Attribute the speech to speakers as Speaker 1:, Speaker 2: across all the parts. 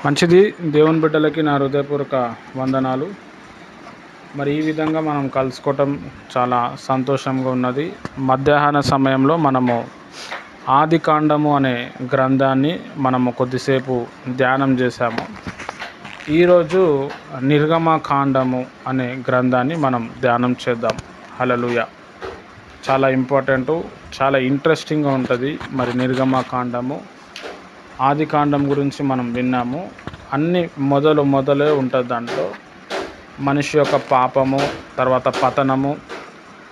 Speaker 1: మంచిది. దేవుని బిడ్డలకి నా హృదయపూర్వక వందనాలు. మరి ఈ విధంగా మనం కలుసుకోవటం చాలా సంతోషంగా ఉన్నది. మధ్యాహ్న సమయంలో మనము ఆదికాండము అనే గ్రంథాన్ని మనము కొద్దిసేపు ధ్యానం చేశాము. ఈరోజు నిర్గమకాండము అనే గ్రంథాన్ని మనం ధ్యానం చేద్దాం. హల్లెలూయా. చాలా ఇంపార్టెంటు, చాలా ఇంట్రెస్టింగ్గా ఉంటుంది. మరి నిర్గమకాండము, ఆదికాండం గురించి మనం విన్నాము. అన్ని మొదలే ఉంటుంది. దాంట్లో మనిషి యొక్క పాపము, తర్వాత పతనము,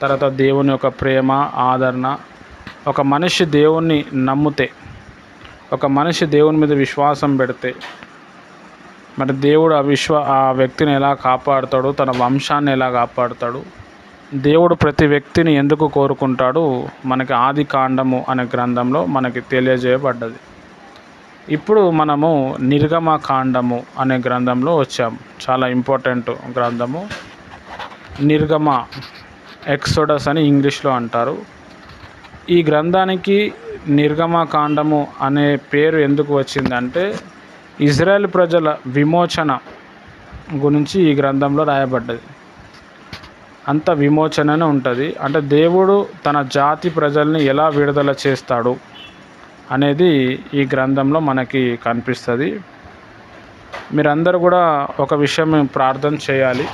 Speaker 1: తర్వాత దేవుని యొక్క ప్రేమ, ఆదరణ. ఒక మనిషి దేవుణ్ణి నమ్మితే, ఒక మనిషి దేవుని మీద విశ్వాసం పెడితే, మరి దేవుడు ఆ వ్యక్తిని ఎలా కాపాడుతాడు, తన వంశాన్ని ఎలా కాపాడుతాడు, దేవుడు ప్రతి వ్యక్తిని ఎందుకు కోరుకుంటాడు, మనకి ఆదికాండము అనే గ్రంథంలో మనకి తెలియజేయబడ్డది. ఇప్పుడు మనము నిర్గమకాండము అనే గ్రంథంలో వచ్చాము. చాలా ఇంపార్టెంట్ గ్రంథము. నిర్గమ, ఎక్సోడస్ అని ఇంగ్లీష్లో అంటారు. ఈ గ్రంథానికి నిర్గమకాండము అనే పేరు ఎందుకు వచ్చిందంటే, ఇజ్రాయెల్ ప్రజల విమోచన గురించి ఈ గ్రంథంలో రాయబడ్డది. అంత విమోచననే ఉంటుంది. అంటే దేవుడు తన జాతి ప్రజల్ని ఎలా విడుదల చేస్తాడు అనేది ఈ గ్రంథంలో మనకి కనిపిస్తుంది. మీరందరూ కూడా ఒక విషయం ప్రార్థన చేయాలి.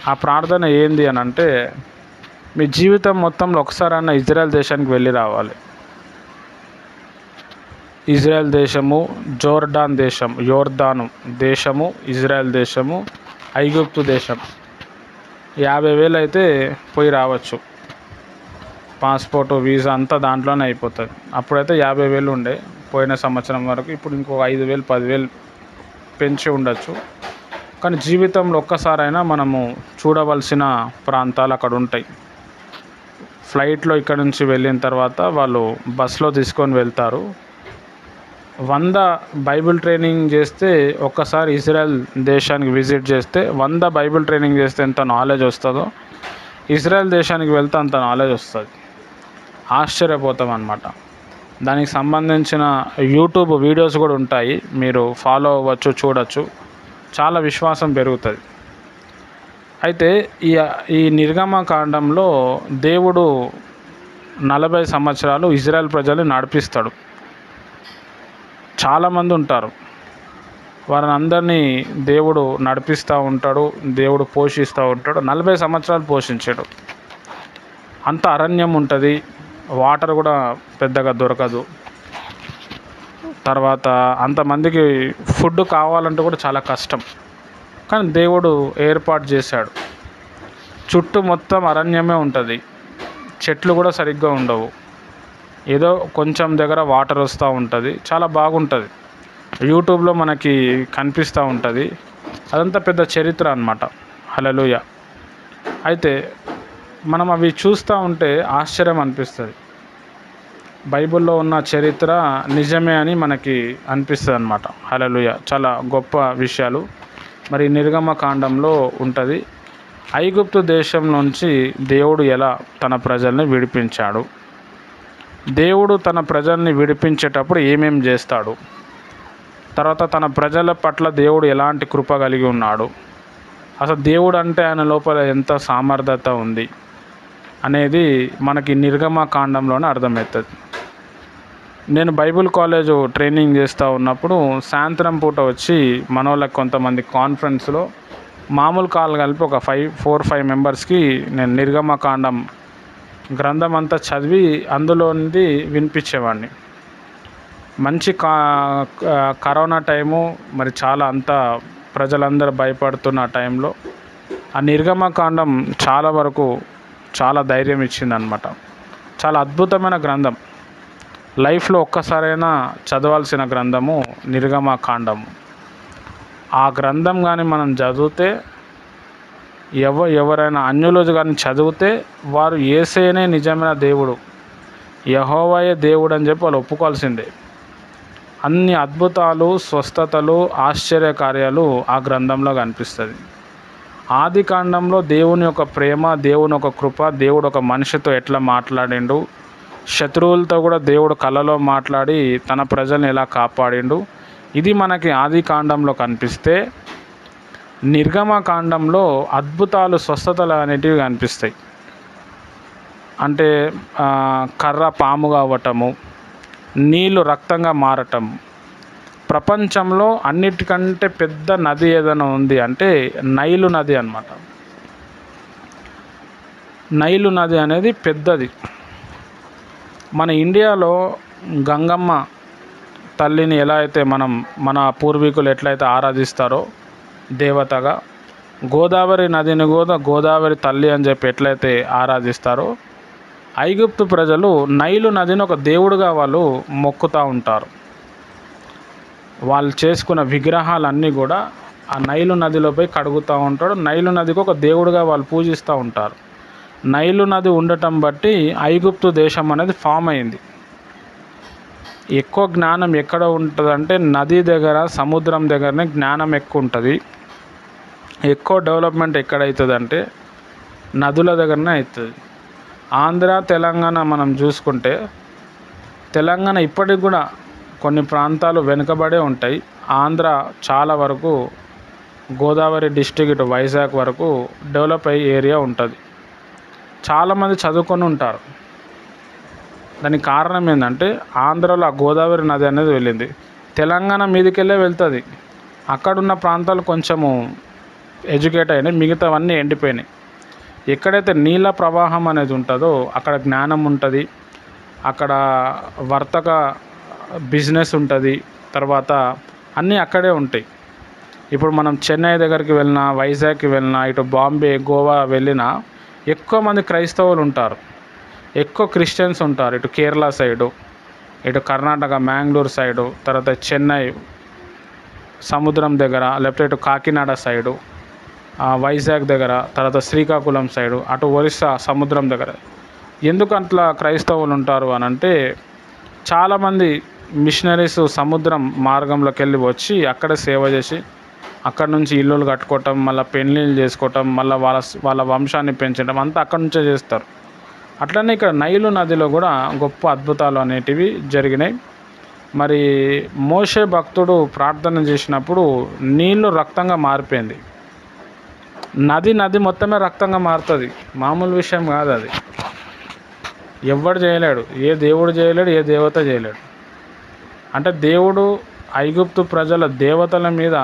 Speaker 1: ఆ ప్రార్థన ఏంది అని అంటే, మీ జీవితం మొత్తంలో ఒకసారన్నా ఇజ్రాయెల్ దేశానికి వెళ్ళి రావాలి. ఇజ్రాయెల్ దేశము, జోర్డాన్ దేశం, యోర్దాను దేశము, ఇజ్రాయెల్ దేశము, ఐగుప్తు దేశం 50,000 అయితే పోయి రావచ్చు. పాస్పోర్టు, వీసా అంతా దాంట్లోనే అయిపోతుంది. అప్పుడైతే 50,000 ఉండే పోయిన సంవత్సరం వరకు. ఇప్పుడు ఇంకో 5,000, 10,000 పెంచి ఉండొచ్చు. కానీ జీవితంలో ఒక్కసారైనా మనము చూడవలసిన ప్రాంతాలు అక్కడ ఉంటాయి. ఫ్లైట్లో ఇక్కడ నుంచి వెళ్ళిన తర్వాత వాళ్ళు బస్లో తీసుకొని వెళ్తారు. 100 బైబిల్ ట్రైనింగ్ చేస్తే, ఒక్కసారి ఇజ్రాయెల్ దేశానికి విజిట్ చేస్తే, 100 బైబిల్ ట్రైనింగ్ చేస్తే ఎంత నాలెడ్జ్ వస్తుందో, ఇజ్రాయెల్ దేశానికి వెళ్తే అంత నాలెడ్జ్ వస్తుంది. ఆశ్చర్యపోతాం అన్నమాట. దానికి సంబంధించిన యూట్యూబ్ వీడియోస్ కూడా ఉంటాయి, మీరు ఫాలో అవ్వచ్చు, చూడవచ్చు. చాలా విశ్వాసం పెరుగుతుంది. అయితే ఈ నిర్గమకాండంలో దేవుడు 40 సంవత్సరాలు ఇజ్రాయెల్ ప్రజల్ని నడిపిస్తాడు. చాలామంది ఉంటారు, వారిని అందరినీ దేవుడు నడిపిస్తూ ఉంటాడు, దేవుడు పోషిస్తూ ఉంటాడు. 40 సంవత్సరాలు పోషించాడు. అంత అరణ్యం ఉంటుంది, వాటర్ కూడా పెద్దగా దొరకదు. తర్వాత అంతమందికి ఫుడ్ కావాలంటే కూడా చాలా కష్టం. కానీ దేవుడు ఏర్పాటు చేశాడు. చుట్టూ మొత్తం అరణ్యమే ఉంటుంది, చెట్లు కూడా సరిగ్గా ఉండవు. ఏదో కొంచెం దగ్గర వాటర్ వస్తూ ఉంటుంది. చాలా బాగుంటుంది. యూట్యూబ్లో మనకి కనిపిస్తూ ఉంటుంది. అదంతా పెద్ద చరిత్ర అన్నమాట. హల్లెలూయా. అయితే మనం అవి చూస్తూ ఉంటే ఆశ్చర్యం అనిపిస్తుంది. బైబిల్లో ఉన్న చరిత్ర నిజమే అని మనకి అనిపిస్తుంది అన్నమాట. హల్లెలూయా. చాలా గొప్ప విషయాలు మరి నిర్గమకాండంలో ఉంటుంది. ఐగుప్తు దేశం నుంచి దేవుడు ఎలా తన ప్రజల్ని విడిపించాడు, దేవుడు తన ప్రజల్ని విడిపించేటప్పుడు ఏమేం చేస్తాడు, తర్వాత తన ప్రజల పట్ల దేవుడు ఎలాంటి కృప కలిగి ఉన్నాడు, అసలు దేవుడు అంటే ఆయన లోపల ఎంత సామర్థ్యత ఉంది అనేది మనకి నిర్గమకాండంలోనే అర్థమవుతుంది. నేను బైబిల్ కాలేజ్ ట్రైనింగ్ చేస్తూ ఉన్నప్పుడు సాయంత్రం పూట వచ్చి మనోళ్ళకి కొంతమంది కాన్ఫరెన్స్లో మామూలు కాల్ కలిపి ఒక 4-5 మెంబర్స్కి నేను నిర్గమకాండం గ్రంథం అంతా చదివి అందులోనిది వినిపించేవాడిని. మంచి కరోనా టైము, మరి చాలా అంతా ప్రజలందరూ భయపడుతున్న టైంలో ఆ నిర్గమకాండం చాలా వరకు చాలా ధైర్యం ఇచ్చిందనమాట. చాలా అద్భుతమైన గ్రంథం. లైఫ్లో ఒక్కసారైనా చదవాల్సిన గ్రంథము నిర్గమకాండము. ఆ గ్రంథం కానీ మనం చదివితే, ఎవరైనా అన్యులు కానీ చదివితే, వారు యేసేనే నిజమైన దేవుడు, యెహోవాయే దేవుడు అని చెప్పి వాళ్ళు ఒప్పుకోవాల్సిందే. అన్ని అద్భుతాలు, స్వస్థతలు, ఆశ్చర్య కార్యాలు ఆ గ్రంథంలో కనిపిస్తుంది. ఆదికాండంలో దేవుని యొక్క ప్రేమ, దేవుని యొక్క కృప, దేవుడు ఒక మనిషితో ఎట్లా మాట్లాడిండు, శత్రువులతో కూడా దేవుడు కలలో మాట్లాడి తన ప్రజల్ని ఎలా కాపాడిండు, ఇది మనకి ఆది కాండంలో కనిపిస్తే, నిర్గమకాండంలో అద్భుతాలు, స్వస్థతలు అనేటివి కనిపిస్తాయి. అంటే కర్ర పాముగా అవ్వటము, నీళ్ళు రక్తంగా మారటం. ప్రపంచంలో అన్నిటికంటే పెద్ద నది ఏదైనా ఉంది అంటే నైలు నది అన్నమాట. నైలు నది అనేది పెద్దది. మన ఇండియాలో గంగమ్మ తల్లిని ఎలా అయితే మన పూర్వీకులు ఎట్లయితే ఆరాధిస్తారో దేవతగా, గోదావరి నదిని కూడా గోదావరి తల్లి అని చెప్పి ఎట్లయితే ఆరాధిస్తారో, ఐగుప్తు ప్రజలు నైలు నదిని ఒక దేవుడుగా వాళ్ళు మొక్కుతూ ఉంటారు. వాళ్ళు చేసుకున్న విగ్రహాలన్నీ కూడా ఆ నైలు నదిలో పోయి కడుగుతూ ఉంటాడు. నైలు నదికి ఒక దేవుడుగా వాళ్ళు పూజిస్తూ ఉంటారు. నైలు నది ఉండటం బట్టి ఐగుప్తు దేశం అనేది ఫామ్ అయింది. ఎక్కువ జ్ఞానం ఎక్కడ ఉంటుందంటే నది దగ్గర, సముద్రం దగ్గరనే జ్ఞానం ఎక్కువ ఉంటుంది. ఎక్కువ డెవలప్మెంట్ ఎక్కడవుతుందంటే నదుల దగ్గరనే అవుతుంది. ఆంధ్ర, తెలంగాణ మనం చూసుకుంటే, తెలంగాణ ఇప్పటికి కూడా కొన్ని ప్రాంతాలు వెనుకబడే ఉంటాయి. ఆంధ్ర చాలా వరకు గోదావరి డిస్టిక్ ఇటు వైజాగ్ వరకు డెవలప్ అయ్యే ఏరియా ఉంటుంది. చాలామంది చదువుకొని ఉంటారు. దానికి కారణం ఏంటంటే ఆంధ్రలో ఆ గోదావరి నది అనేది వెళ్ళింది, తెలంగాణ మీదకెళ్ళే వెళ్తుంది. అక్కడున్న ప్రాంతాలు కొంచెము ఎడ్యుకేట్ అయినాయి, మిగతావన్నీ ఎండిపోయినాయి. ఎక్కడైతే నీళ్ళ ప్రవాహం అనేది ఉంటుందో అక్కడ జ్ఞానం ఉంటుంది, అక్కడ వర్తక బిజినెస్ ఉంటుంది, తర్వాత అన్నీ అక్కడే ఉంటాయి. ఇప్పుడు మనం చెన్నై దగ్గరికి వెళ్ళినా, వైజాగ్కి వెళ్ళినా, ఇటు బాంబే, గోవా వెళ్ళినా ఎక్కువ మంది క్రైస్తవులు ఉంటారు, ఎక్కువ క్రిస్టియన్స్ ఉంటారు. ఇటు కేరళ సైడు, ఇటు కర్ణాటక మ్యాంగ్లూరు సైడు, తర్వాత చెన్నై సముద్రం దగ్గర, లేకపోతే ఇటు కాకినాడ సైడు, వైజాగ్ దగ్గర, తర్వాత శ్రీకాకుళం సైడు, అటు ఒరిస్సా సముద్రం దగ్గర. ఎందుకు అట్లా క్రైస్తవులు ఉంటారు అని అంటే, చాలామంది మిషనరీస్ సముద్రం మార్గంలోకి వెళ్ళి వచ్చి అక్కడ సేవ చేసి అక్కడ నుంచి ఇల్లులు కట్టుకోవటం, మళ్ళీ పెళ్ళిళ్ళు చేసుకోవటం, మళ్ళీ వాళ్ళ వంశాన్ని పెంచడం అంతా అక్కడ నుంచే చేస్తారు. అట్లనే ఇక్కడ నైలు నదిలో కూడా గొప్ప అద్భుతాలు అనేటివి జరిగినాయి. మరి మోషే భక్తుడు ప్రార్థన చేసినప్పుడు నీళ్లు రక్తంగా మారిపోయింది. నది మొత్తమే రక్తంగా మారుతుంది, మామూలు విషయం కాదు అది. ఎవ్వడు చేయలేడు, ఏ దేవుడు చేయలేడు, ఏ దేవత చేయలేడు. అంటే దేవుడు ఐగుప్తు ప్రజల దేవతల మీద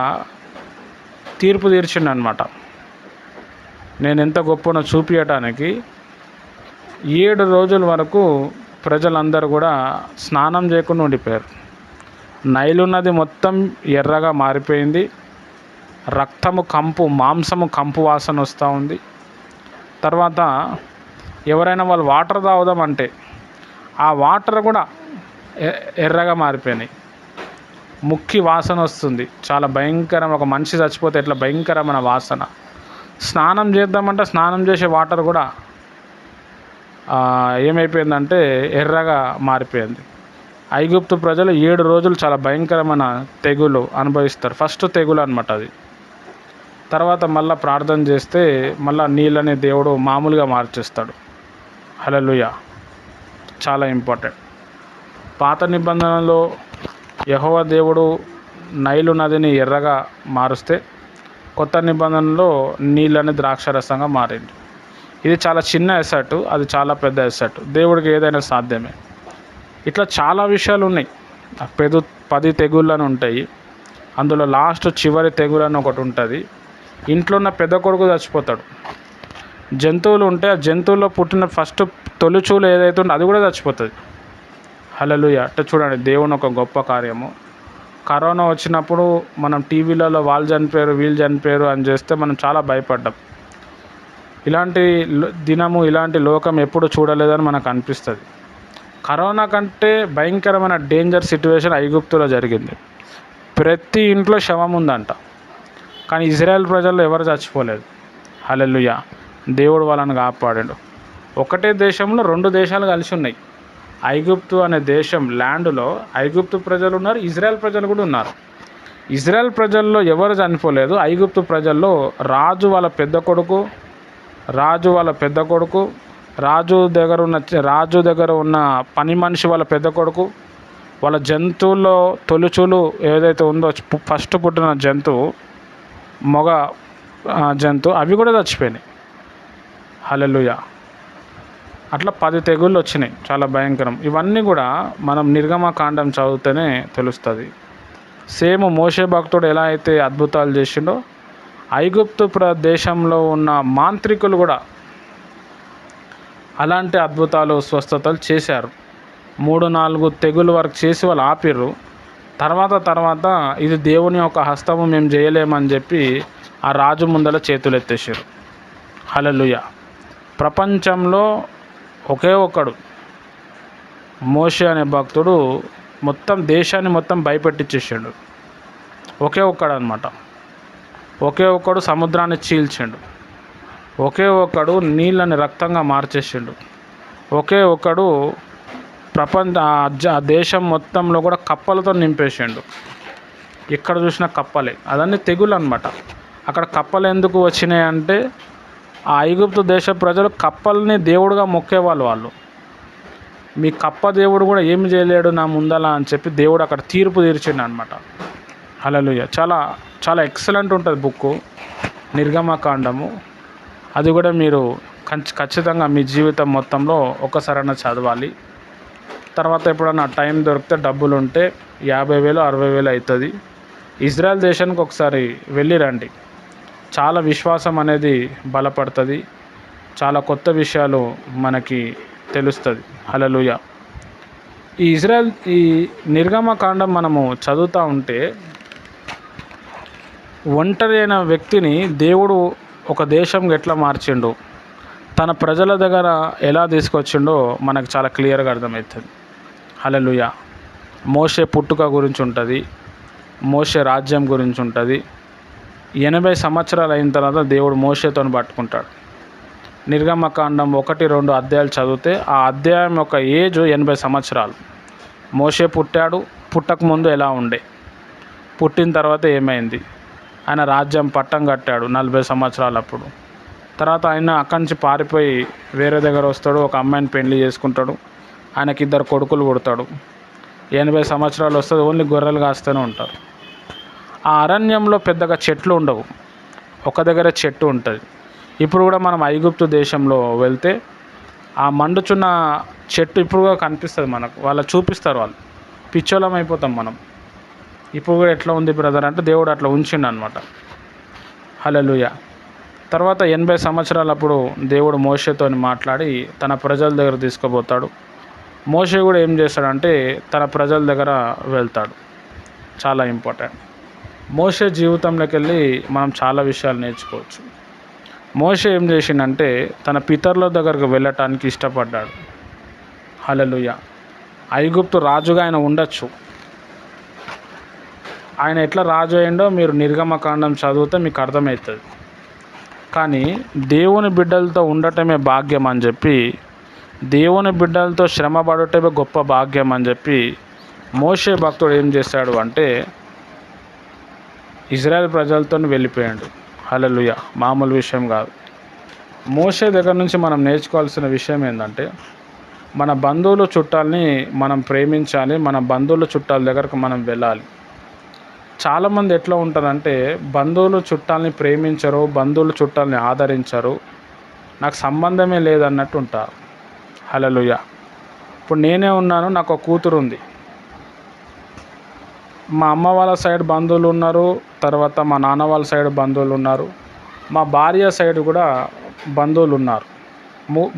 Speaker 1: తీర్పు తీర్చిండు అనమాట. నేను ఎంత గొప్పనో చూపించటానికి 7 రోజుల వరకు ప్రజలందరూ కూడా స్నానం చేయకుండా ఉండిపోయారు. నైలు నది మొత్తం ఎర్రగా మారిపోయింది, రక్తము కంపు, మాంసము కంపు వాసన వస్తూ ఉంది. తర్వాత ఎవరైనా వాళ్ళు వాటర్ తాగుదామంటే ఆ వాటర్ కూడా ఎర్రగా మారిపోయినాయి, ముక్కి వాసన వస్తుంది, చాలా భయంకరం. ఒక మనిషి చచ్చిపోతే ఎట్లా భయంకరమైన వాసన. స్నానం చేద్దామంటే స్నానం చేసే వాటర్ కూడా ఏమైపోయిందంటే ఎర్రగా మారిపోయింది. ఐగుప్తు ప్రజలు 7 రోజులు చాలా భయంకరమైన తెగులు అనుభవిస్తారు. ఫస్ట్ తెగులు అనమాట అది. తర్వాత మళ్ళీ ప్రార్థన చేస్తే మళ్ళీ నీళ్ళని దేవుడు మామూలుగా మార్చేస్తాడు. హల్లెలూయా. చాలా ఇంపార్టెంట్. పాత నిబంధనలో యెహోవా దేవుడు నైలు నదిని ఎర్రగా మారుస్తే, కొత్త నిబంధనలో నీళ్ళని ద్రాక్షరసంగా మారింది. ఇది చాలా చిన్న ఎసెట్, అది చాలా పెద్ద ఎసెట్. దేవుడికి ఏదైనా సాధ్యమే. ఇట్లా చాలా విషయాలు ఉన్నాయి. 10 తెగుళ్ళని ఉంటాయి. అందులో లాస్ట్ చివరి తెగులని ఒకటి ఉంటుంది. ఇంట్లో ఉన్న పెద్ద కొడుకు చచ్చిపోతాడు. జంతువులు ఉంటే ఆ జంతువుల్లో పుట్టిన ఫస్ట్ తొలిచూలు ఏదైతే ఉందో అది కూడా చచ్చిపోతుంది. హల్లెలూయా. అంటే చూడండి దేవుని ఒక గొప్ప కార్యము. కరోనా వచ్చినప్పుడు మనం టీవీలలో వాళ్ళు చనిపోయారు, వీళ్ళు చనిపోయారు అని చేస్తే మనం చాలా భయపడ్డాం. ఇలాంటి దినము, ఇలాంటి లోకం ఎప్పుడు చూడలేదని మనకు అనిపిస్తుంది. కరోనా కంటే భయంకరమైన డేంజర్ సిచ్యువేషన్ ఐగుప్తులో జరిగింది. ప్రతి ఇంట్లో శవం ఉందంట, కానీ ఇజ్రాయెల్ ప్రజల్లో ఎవరు చచ్చిపోలేదు. హల్లెలూయా. దేవుడు వాళ్ళని కాపాడాడు. ఒకటే దేశంలో 2 దేశాలు కలిసి ఉన్నాయి. ఐగుప్తు అనే దేశం ల్యాండ్లో ఐగుప్తు ప్రజలు ఉన్నారు, ఇజ్రాయెల్ ప్రజలు కూడా ఉన్నారు. ఇజ్రాయెల్ ప్రజల్లో ఎవరు చనిపోలేదు. ఐగుప్తు ప్రజల్లో రాజు వాళ్ళ పెద్ద కొడుకు, రాజు దగ్గర ఉన్న పని మనిషి వాళ్ళ పెద్ద కొడుకు, వాళ్ళ జంతువుల్లో తొలుచులు ఏదైతే ఉందో ఫస్ట్ పుట్టిన జంతువు మగ జంతువు అవి కూడా చచ్చిపోయినాయి. హల్లెలూయా. అట్లా 10 తెగుళ్ళు వచ్చినాయి, చాలా భయంకరం. ఇవన్నీ కూడా మనం నిర్గమకాండం చదివితేనే తెలుస్తుంది. సేమ్ మోషే భక్తుడు ఎలా అయితే అద్భుతాలు చేసిండో ఐగుప్తు దేశంలో ఉన్న మాంత్రికులు కూడా అలాంటి అద్భుతాలు స్వస్థతలు చేశారు. 3-4 తెగులు వరకు చేసి వాళ్ళు ఆపిర్రు. తర్వాత ఇది దేవుని యొక్క హస్తము, మేము చేయలేమని చెప్పి ఆ రాజు ముందర చేతులు ఎత్తేసారు. హల్లెలూయా. ప్రపంచంలో ఒకే ఒక్కడు మోషే అనే భక్తుడు మొత్తం దేశాన్ని మొత్తం భయపెట్టించేసాడు. ఒకే ఒక్కడు అనమాట. ఒకే ఒక్కడు సముద్రాన్ని చీల్చిండు. ఒకే ఒక్కడు నీళ్ళని రక్తంగా మార్చేసిండు. ఒకే ఒక్కడు ఆ దేశం మొత్తంలో కూడా కప్పలతో నింపేసిండు. ఎక్కడ చూసినా కప్పలే. అదన్నీ తెగులు అనమాట. అక్కడ కప్పలు ఎందుకు వచ్చినాయి అంటే ఆ ఐగుప్తు దేశ ప్రజలు కప్పల్ని దేవుడుగా మొక్కేవాళ్ళు. వాళ్ళు మీ కప్ప దేవుడు కూడా ఏమి చేయలేడు నా ముందల అని చెప్పి దేవుడు అక్కడ తీర్పు తీర్చిండు అనమాట. హల్లెలూయా. చాలా చాలా ఎక్సలెంట్ ఉంటుంది బుక్కు నిర్గమకాండము. అది కూడా మీరు ఖచ్చితంగా మీ జీవితం మొత్తంలో ఒక్కసారైనా చదవాలి. తర్వాత ఎప్పుడన్నా టైం దొరికితే డబ్బులు ఉంటే 50,000 60,000 అవుతుంది. ఇజ్రాయెల్ దేశానికి ఒకసారి వెళ్ళి రండి. చాలా విశ్వాసం అనేది బలపడుతుంది. చాలా కొత్త విషయాలు మనకి తెలుస్తుంది. హల్లెలూయా. ఈ నిర్గమకాండం మనము చదువుతూ ఉంటే ఒంటరి అయిన వ్యక్తిని దేవుడు ఒక దేశంకి ఎట్లా మార్చిండు, తన ప్రజల దగ్గర ఎలా తీసుకొచ్చిండో మనకు చాలా క్లియర్గా అర్థమవుతుంది. హల్లెలూయా. మోషే పుట్టుక గురించి ఉంటుంది, మోషే రాజ్యం గురించి ఉంటుంది. 80 సంవత్సరాలు అయిన తర్వాత దేవుడు మోషేతో పట్టుకుంటాడు. నిర్గమకాండం 1-2 అధ్యాయాలు చదివితే ఆ అధ్యాయం యొక్క ఏజ్ 80 సంవత్సరాలు. మోషే పుట్టాడు, పుట్టకముందు ఎలా ఉండే, పుట్టిన తర్వాత ఏమైంది, ఆయన రాజ్యం పట్టం కట్టాడు 40 సంవత్సరాలు అప్పుడు. తర్వాత ఆయన అక్కడి నుంచి పారిపోయి వేరే దగ్గర వస్తాడు, ఒక అమ్మాయిని పెళ్లి చేసుకుంటాడు, ఆయనకి 2 కొడుకులు పుడతాడు. 80 సంవత్సరాలు వస్తుంది, ఓన్లీ గొర్రెలు కాస్తూనే ఉంటారు. ఆ అరణ్యంలో పెద్దగా చెట్లు ఉండవు, ఒక దగ్గర చెట్టు ఉంటుంది. ఇప్పుడు కూడా మనం ఐగుప్తు దేశంలో వెళ్తే ఆ మండుచున్న చెట్టు ఇప్పుడు కూడా కనిపిస్తుంది మనకు. వాళ్ళు చూపిస్తారు, వాళ్ళు పిచ్చోళం అయిపోతాం మనం. ఇప్పుడు కూడా ఎట్లా ఉంది బ్రదర్ అంటే దేవుడు అట్లా ఉంచిండు అనమాట. హల్లెలూయా. తర్వాత 80 సంవత్సరాలప్పుడు దేవుడు మోషేతో మాట్లాడి తన ప్రజల దగ్గర తీసుకుపోతాడు. మోషే కూడా ఏం చేస్తాడంటే తన ప్రజల దగ్గర వెళ్తాడు. చాలా ఇంపార్టెంట్. మోషే జీవితంలోకి వెళ్ళి మనం చాలా విషయాలు నేర్చుకోవచ్చు. మోషే ఏం చేసిండంటే తన పితరుల దగ్గరకు వెళ్ళటానికి ఇష్టపడ్డాడు. హల్లెలూయా. ఐగుప్తు రాజుగా ఆయన ఉండొచ్చు. ఆయన ఎట్లా రాజు అయిండో మీరు నిర్గమకాండం చదివితే మీకు అర్థమవుతుంది. కానీ దేవుని బిడ్డలతో ఉండటమే భాగ్యం అని చెప్పి, దేవుని బిడ్డలతో శ్రమ పడటమే గొప్ప భాగ్యం అని చెప్పి మోషే భక్తుడు ఏం చేశాడు అంటే ఇజ్రాయెల్ ప్రజలతో వెళ్ళిపోయాడు. హల్లెలూయా. మామూలు విషయం కాదు. మోషే దగ్గర నుంచి మనం నేర్చుకోవాల్సిన విషయం ఏంటంటే మన బంధువులు చుట్టాలని మనం ప్రేమించాలి, మన బంధువుల చుట్టాల దగ్గరకు మనం వెళ్ళాలి. చాలామంది ఎట్లా ఉంటారంటే బంధువులు చుట్టాలని ప్రేమించరు, బంధువులు చుట్టాలని ఆదరించరు, నాకు సంబంధమే లేదన్నట్టు ఉంటారు. హల్లెలూయా. ఇప్పుడు నేనే ఉన్నాను, నాకు ఒక కూతురు ఉంది, మా అమ్మ వాళ్ళ సైడ్ బంధువులు ఉన్నారు, తర్వాత మా నాన్న వాళ్ళ సైడ్ బంధువులు ఉన్నారు, మా భార్య సైడ్ కూడా బంధువులు ఉన్నారు.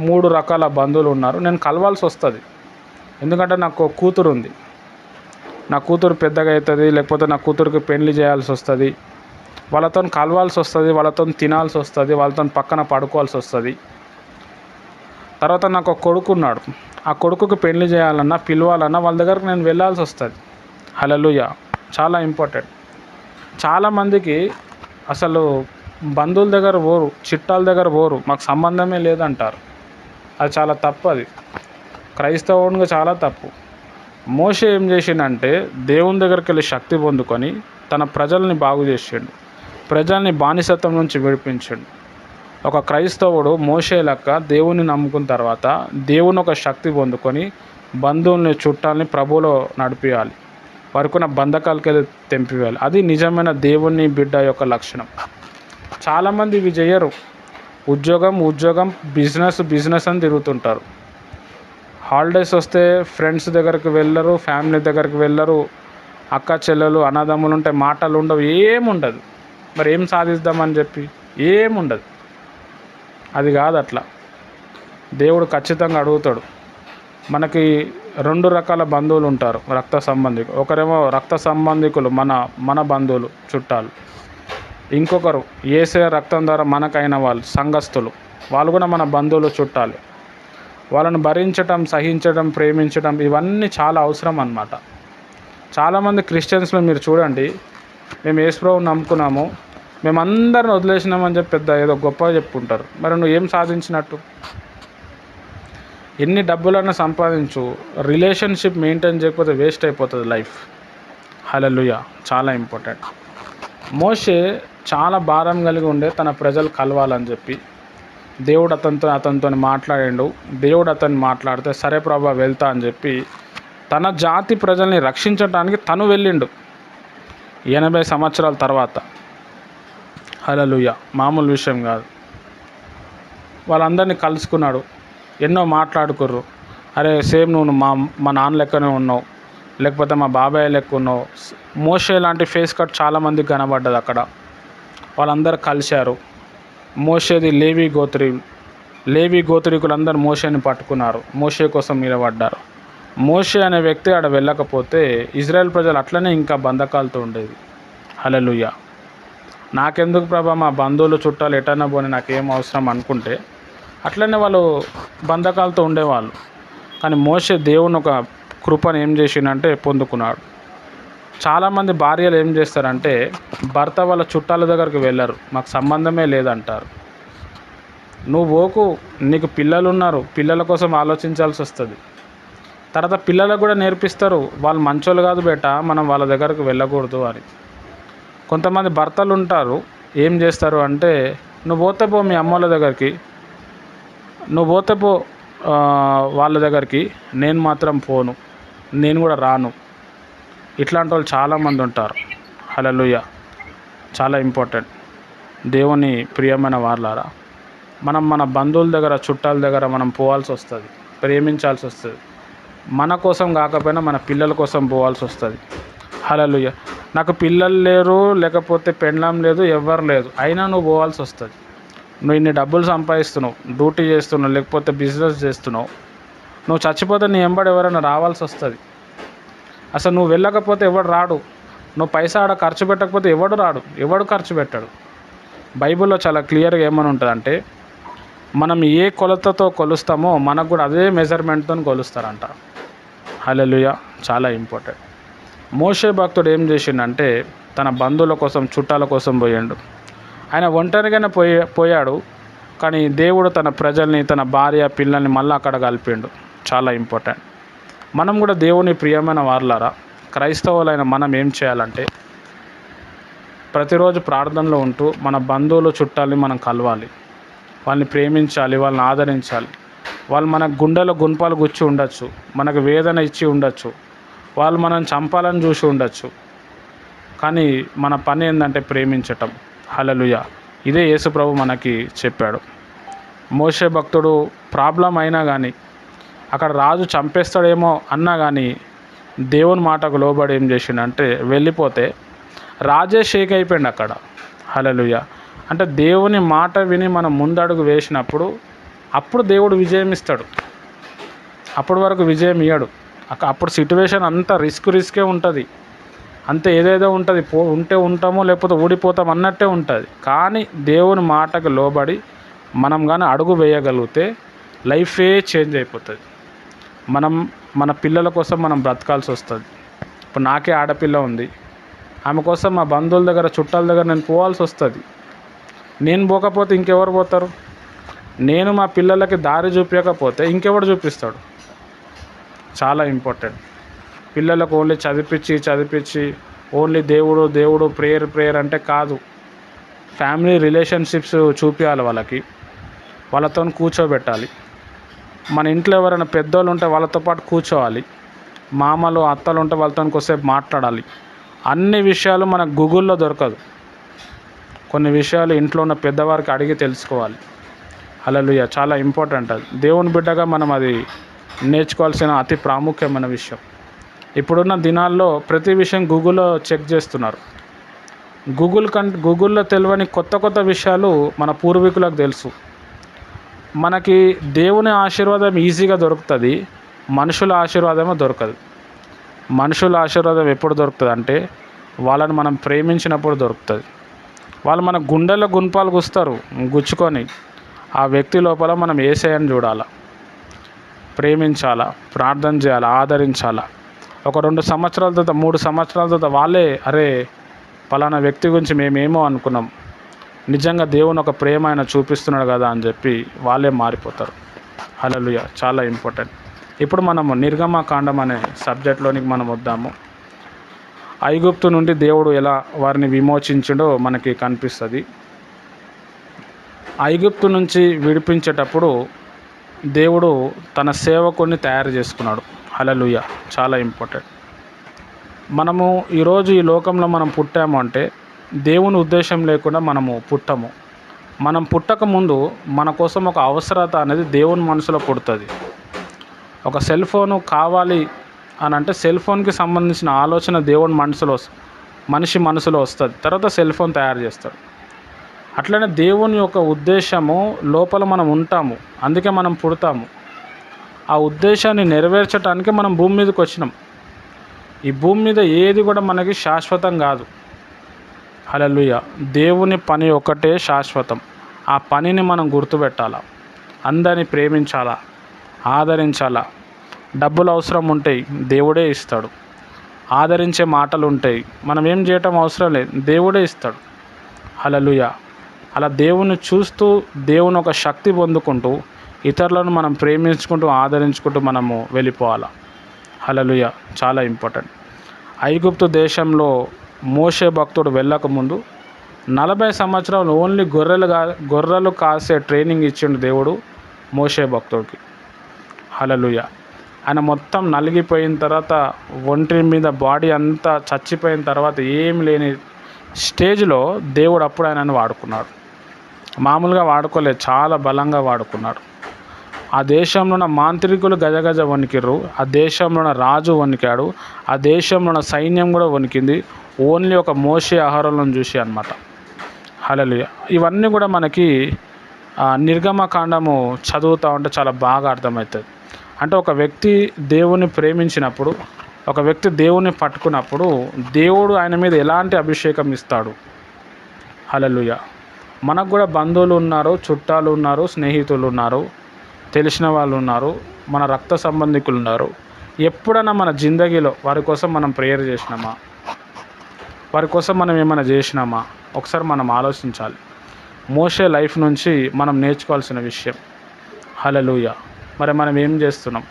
Speaker 1: 3 రకాల బంధువులు ఉన్నారు. నేను కలవాల్సి వస్తుంది, ఎందుకంటే నాకు కూతురు ఉంది. నా కూతురు పెద్దగా అవుతుంది, లేకపోతే నా కూతురికి పెళ్లి చేయాల్సి వస్తుంది, వాళ్ళతో కలవాల్సి వస్తుంది, వాళ్ళతో తినాల్సి వస్తుంది, వాళ్ళతో పక్కన పడుకోవాల్సి వస్తుంది. తర్వాత నాకు ఒక కొడుకు ఉన్నాడు, ఆ కొడుకుకి పెళ్లి చేయాలన్నా పిలవాలన్నా వాళ్ళ దగ్గరకు నేను వెళ్ళాల్సి వస్తుంది. హల్లెలూయా. చాలా ఇంపార్టెంట్. చాలామందికి అసలు బంధువుల దగ్గర పోరు, చుట్టాల దగ్గర పోరు, మాకు సంబంధమే లేదంటారు. అది చాలా తప్పు. అది క్రైస్తవునిగా చాలా తప్పు. మోషే ఏం చేసిండంటే దేవుని దగ్గరికి వెళ్ళి శక్తి పొందుకొని తన ప్రజల్ని బాగు చేసిండు, ప్రజల్ని బానిసత్వం నుంచి విడిపించిండు. ఒక క్రైస్తవుడు మోషే లెక్క దేవుని నమ్ముకున్న తర్వాత దేవుని ఒక శక్తి పొందుకొని బంధువుల్ని చుట్టాలని ప్రభువులో నడిపియాలి. వారికున్న బంధకాలకి తెంపివేయాలి. అది నిజమైన దేవుని బిడ్డ యొక్క లక్షణం. చాలామంది ఇవి చేయరు. ఉద్యోగం బిజినెస్ అని తిరుగుతుంటారు. హాలిడేస్ వస్తే ఫ్రెండ్స్ దగ్గరికి వెళ్ళరు, ఫ్యామిలీ దగ్గరికి వెళ్ళరు. అక్క చెల్లెలు అన్నదమ్ములు ఉంటే మాటలు ఉండవు, ఏముండదు. మరి ఏం సాధిద్దామని చెప్పి ఏముండదు. అది కాదు అట్లా. దేవుడు ఖచ్చితంగా అడుగుతాడు. మనకి 2 రకాల బంధువులు ఉంటారు, రక్త సంబంధికులు. ఒకరేమో రక్త సంబంధికులు, మన బంధువులు, చుట్టాలు. ఇంకొకరు యేసయ్య రక్తం ద్వారా మనకైన వాళ్ళు, సంఘస్థులు. వాళ్ళు కూడా మన బంధువులు, చుట్టాలు. వాళ్ళని భరించటం, సహించడం, ప్రేమించడం ఇవన్నీ చాలా అవసరం అన్నమాట. చాలామంది క్రిస్టియన్స్లో మీరు చూడండి, మేము యేసుప్రభువుని నమ్ముకున్నాము, మేమందరిని వదిలేసినామని చెప్పి పెద్ద ఏదో గొప్పగా చెప్పుకుంటారు. మరి నువ్వు ఏం సాధించినట్టు? ఎన్ని డబ్బులన్నా సంపాదించు, రిలేషన్షిప్ మెయింటైన్ చేయకపోతే వేస్ట్ అయిపోతుంది లైఫ్. హల్లెలూయా. చాలా ఇంపార్టెంట్. మోషే చాలా భారం కలిగి ఉండే తన ప్రజలు కలవాలని చెప్పి దేవుడు అతనితో మాట్లాడిండు. దేవుడు అతన్ని మాట్లాడితే సరే ప్రభా వెళ్తా అని చెప్పి తన జాతి ప్రజల్ని రక్షించడానికి తను వెళ్ళిండు 80 సంవత్సరాల తర్వాత. హల్లెలూయా. మామూలు విషయం కాదు. వాళ్ళందరినీ కలుసుకున్నాడు, ఎన్నో మాట్లాడుకుర్రు. అరే సేమ్ నువ్వు మా నాన్న లెక్కనే ఉన్నావు, లేకపోతే మా బాబాయ్ లెక్క ఉన్నావు. మోషే లాంటి ఫేస్ కట్ చాలామందికి కనబడ్డది అక్కడ. వాళ్ళందరూ కలిశారు. మోషేది లేవి గోత్రీకులందరూ మోషేని పట్టుకున్నారు, మోషే కోసం నిలబడ్డారు. మోషే అనే వ్యక్తి ఆడ వెళ్ళకపోతే ఇజ్రాయెల్ ప్రజలు అట్లనే ఇంకా బంధకాలతో ఉండేది. హల్లెలూయా. నాకెందుకు ప్రభా, మా బంధువులు చుట్టాలు ఎటన్నా పోని నాకేం అవసరం అనుకుంటే అట్లనే వాళ్ళు బంధకాలతో ఉండేవాళ్ళు. కానీ మోషే దేవుని ఒక కృపను ఏం చేసిండంటే పొందుకున్నాడు. చాలామంది భార్యలు ఏం చేస్తారంటే భర్త వాళ్ళ చుట్టాల దగ్గరికి వెళ్ళరు, మాకు సంబంధమే లేదంటారు. నువ్వు పోకు, నీకు పిల్లలు ఉన్నారు, పిల్లల కోసం ఆలోచించాల్సి వస్తుంది. తర్వాత పిల్లలకు కూడా నేర్పిస్తారు, వాళ్ళు మంచోళ్ళు కాదు బేట, మనం వాళ్ళ దగ్గరకు వెళ్ళకూడదు అని. కొంతమంది భర్తలు ఉంటారు, ఏం చేస్తారు అంటే నువ్వు పోతే పో మీ అమ్మోళ్ళ దగ్గరికి, నువ్వు పోతే పో వాళ్ళ దగ్గరికి, నేను మాత్రం పోను, నేను కూడా రాను. ఇట్లాంటి వాళ్ళు చాలామంది ఉంటారు. హల్లెలూయా. చాలా ఇంపార్టెంట్. దేవుని ప్రియమైన వారలారా, మనం మన బంధువుల దగ్గర, చుట్టాల దగ్గర మనం పోవాల్సి వస్తుంది, ప్రేమించాల్సి వస్తుంది. మన కోసం కాకపోయినా మన పిల్లల కోసం పోవాల్సి వస్తుంది. హల్లెలూయా. నాకు పిల్లలు లేరు, లేకపోతే పెండ్లాం లేదు, ఎవ్వరు లేదు, అయినా నువ్వు పోవాల్సి వస్తుంది. నువ్వు ఇన్ని డబ్బులు సంపాదిస్తున్నావు, డ్యూటీ చేస్తున్నావు, లేకపోతే బిజినెస్ చేస్తున్నావు, నువ్వు చచ్చిపోతే నీ వెంబడి ఎవరైనా రావాల్సి వస్తుంది. అసలు నువ్వు వెళ్ళకపోతే ఎవడు రాడు. నువ్వు పైసా ఆడ ఖర్చు పెట్టకపోతే ఎవడు రాడు, ఎవడు ఖర్చు పెట్టాడు. బైబిల్లో చాలా క్లియర్గా ఏమని ఉంటుందంటే మనం ఏ కొలతతో కొలుస్తామో మనకు కూడా అదే మెజర్మెంట్తో కొలుస్తారంట. హల్లెలూయా. చాలా ఇంపార్టెంట్. మోషే భక్తుడు ఏం చేసిండంటే తన బంధువుల కోసం, చుట్టాల కోసం పోయాడు. ఆయన ఒంటరిగానే పోయాడు, కానీ దేవుడు తన ప్రజల్ని, తన భార్య, పిల్లల్ని మళ్ళీ అక్కడ కలిపిండు. చాలా ఇంపార్టెంట్. మనం కూడా దేవుని ప్రియమైన వారలారా, క్రైస్తవులైన మనం ఏం చేయాలంటే ప్రతిరోజు ప్రార్థనలో ఉంటూ మన బంధువులు, చుట్టాలని మనం కలవాలి, వాళ్ళని ప్రేమించాలి, వాళ్ళని ఆదరించాలి. వాళ్ళు మన గుండెలో గుణపాలు గుచ్చి ఉండొచ్చు, మనకు వేదన ఇచ్చి ఉండొచ్చు, వాళ్ళు మనం చంపాలని చూసి ఉండొచ్చు, కానీ మన పని ఏంటంటే ప్రేమించటం. హల్లెలూయా. ఇదే యేసు ప్రభు మనకి చెప్పాడు. మోషే భక్తుడు ప్రాబ్లం అయినా కానీ, అక్కడ రాజు చంపేస్తాడేమో అన్నా కానీ దేవుని మాటకు లోబడి ఏం చేసిండంటే వెళ్ళిపోతే రాజే షేక్ అయిపోయింది అక్కడ. హల్లెలూయా. అంటే దేవుని మాట విని మనం ముందడుగు వేసినప్పుడు అప్పుడు దేవుడు విజయం ఇస్తాడు. అప్పటి వరకు విజయం ఇయ్యడు. అప్పుడు సిట్యువేషన్ అంతా రిస్కే ఉంటుంది, అంతే ఏదేదో ఉంటుంది. ఉంటే ఉంటామో లేకపోతే ఊడిపోతాం అన్నట్టే ఉంటుంది. కానీ దేవుని మాటకు లోబడి మనం కానీ అడుగు వేయగలిగితే లైఫే చేంజ్ అయిపోతుంది. మనం మన పిల్లల కోసం మనం బ్రతకాల్సి వస్తుంది. ఇప్పుడు నాకే ఆడపిల్ల ఉంది, ఆమె కోసం మా బంధువుల దగ్గర, చుట్టాల దగ్గర నేను పోవాల్సి వస్తుంది. నేను పోకపోతే ఇంకెవరు పోతారు? నేను మా పిల్లలకి దారి చూపించకపోతే ఇంకెవడు చూపిస్తాడు? చాలా ఇంపార్టెంట్. పిల్లలకు ఓన్లీ చదివించి ఓన్లీ దేవుడు ప్రేయర్ అంటే కాదు. ఫ్యామిలీ రిలేషన్షిప్స్ చూపించాలి వాళ్ళకి, వాళ్ళతో కూర్చోబెట్టాలి. మన ఇంట్లో ఎవరైనా పెద్దోళ్ళు ఉంటే వాళ్ళతో పాటు కూర్చోవాలి. మామలు అత్తలు ఉంటే వాళ్ళతో కొద్దిసేపు మాట్లాడాలి. అన్ని విషయాలు మనకు గూగుల్లో దొరకదు. కొన్ని విషయాలు ఇంట్లో ఉన్న పెద్దవారికి అడిగి తెలుసుకోవాలి. హల్లెలూయా, చాలా ఇంపార్టెంట్ అది. దేవుని బిడ్డగా మనం అది నేర్చుకోవాల్సిన అతి ప్రాముఖ్యమైన విషయం. ఇప్పుడున్న దినాల్లో ప్రతి విషయం గూగుల్లో చెక్ చేస్తున్నారు. గూగుల్లో తెలియని కొత్త కొత్త విషయాలు మన పూర్వీకులకు తెలుసు. మనకి దేవుని ఆశీర్వాదం ఈజీగా దొరుకుతుంది, మనుషుల ఆశీర్వాదమే దొరకదు. మనుషుల ఆశీర్వాదం ఎప్పుడు దొరుకుతుంది అంటే వాళ్ళని మనం ప్రేమించినప్పుడు దొరుకుతుంది. వాళ్ళు మన గుండెల్లో గుణపాలు గుచ్చుకొని ఆ వ్యక్తి లోపల మనం యేసయ్యను చూడాలా, ప్రేమించాలా, ప్రార్థన చేయాలా, ఆదరించాలా. ఒక 2 సంవత్సరాల తర్వాత 3 సంవత్సరాల తర్వాత వాళ్ళే అరే పలానా వ్యక్తి గురించి మేమేమో అనుకున్నాం, నిజంగా దేవుని ఒక ప్రేమ ఆయన చూపిస్తున్నాడు కదా అని చెప్పి వాళ్ళే మారిపోతారు. హల్లెలూయా, చాలా ఇంపార్టెంట్. ఇప్పుడు మనము నిర్గమకాండం అనే సబ్జెక్ట్లోనికి మనం వద్దాము. ఐగుప్తు నుండి దేవుడు ఎలా వారిని విమోచించిండో మనకి కనిపిస్తుంది. ఐగుప్తు నుంచి విడిపించేటప్పుడు దేవుడు తన సేవకుని తయారు చేసుకున్నాడు. హల్లెలూయా, చాలా ఇంపార్టెంట్. మనము ఈరోజు ఈ లోకంలో మనం పుట్టాము అంటే దేవుని ఉద్దేశం లేకుండా మనము పుట్టము. మనం పుట్టక ముందు మన కోసం ఒక అవసరత అనేది దేవుని మనసులో పుడుతుంది. ఒక సెల్ ఫోను కావాలి అని అంటే సెల్ ఫోన్కి సంబంధించిన ఆలోచన దేవుని మనిషి మనసులో వస్తుంది. తర్వాత సెల్ ఫోన్ తయారు చేస్తాడు. అట్లనే దేవుని యొక్క ఉద్దేశము లోపల మనం ఉంటాము, అందుకే మనం పుడతాము. ఆ ఉద్దేశాన్ని నెరవేర్చడానికి మనం భూమి మీదకి వచ్చినాం. ఈ భూమి మీద ఏది కూడా మనకి శాశ్వతం కాదు. హల్లెలూయా, దేవుని పని ఒక్కటే శాశ్వతం. ఆ పనిని మనం గుర్తుపెట్టాలా, అందరిని ప్రేమించాలా, ఆదరించాలా. డబ్బులు అవసరం ఉంటాయి, దేవుడే ఇస్తాడు. ఆదరించే మాటలు ఉంటాయి, మనం ఏం చేయటం అవసరం లేదు, దేవుడే ఇస్తాడు. హల్లెలూయా, అలా దేవుని చూస్తూ దేవుని ఒక శక్తి పొందుకుంటూ ఇతరులను మనం ప్రేమించుకుంటూ ఆదరించుకుంటూ మనము వెళ్ళిపోవాలి. హల్లెలూయా, చాలా ఇంపార్టెంట్. ఐగుప్తు దేశంలో మోషే భక్తుడు వెళ్ళకముందు 40 సంవత్సరాలు ఓన్లీ గొర్రెలు కాసే ట్రైనింగ్ ఇచ్చిండు దేవుడు మోషే భక్తుడికి. హల్లెలూయా, ఆయన మొత్తం నలిగిపోయిన తర్వాత ఒంటి మీద బాడీ అంతా చచ్చిపోయిన తర్వాత ఏం లేని స్టేజ్లో దేవుడు అప్పుడు ఆయనను వాడుకున్నాడు. మామూలుగా వాడుకోలేదు, చాలా బలంగా వాడుకున్నాడు. ఆ దేశంలో ఉన్న మాంత్రికులు గజగజ వణికిర్రు, ఆ దేశంలో ఉన్న రాజు వణికాడు, ఆ దేశంలో ఉన్న సైన్యం కూడా వణికింది, ఓన్లీ ఒక మోషే ఆహారాలను చూసి అన్నమాట. హల్లెలూయా, ఇవన్నీ కూడా మనకి నిర్గమకాండము చదువుతూ ఉంటే చాలా బాగా అర్థమవుతుంది. అంటే ఒక వ్యక్తి దేవుని ప్రేమించినప్పుడు, ఒక వ్యక్తి దేవుని పట్టుకున్నప్పుడు దేవుడు ఆయన మీద ఎలాంటి అభిషేకం ఇస్తాడు. హల్లెలూయా, మనకు కూడా బంధువులు ఉన్నారు, చుట్టాలు ఉన్నారు, స్నేహితులు ఉన్నారు, తెలిసిన వాళ్ళు ఉన్నారు, మన రక్త సంబంధికులు ఉన్నారు. ఎప్పుడైనా మన జిందగీలో వారి కోసం మనం ప్రేయర్ చేసినామా, వారి కోసం మనం ఏమైనా చేసినామా ఒకసారి మనం ఆలోచించాలి. మోషే లైఫ్ నుంచి మనం నేర్చుకోవాల్సిన విషయం. హల్లెలూయా, మరి మనం ఏం చేస్తున్నాం?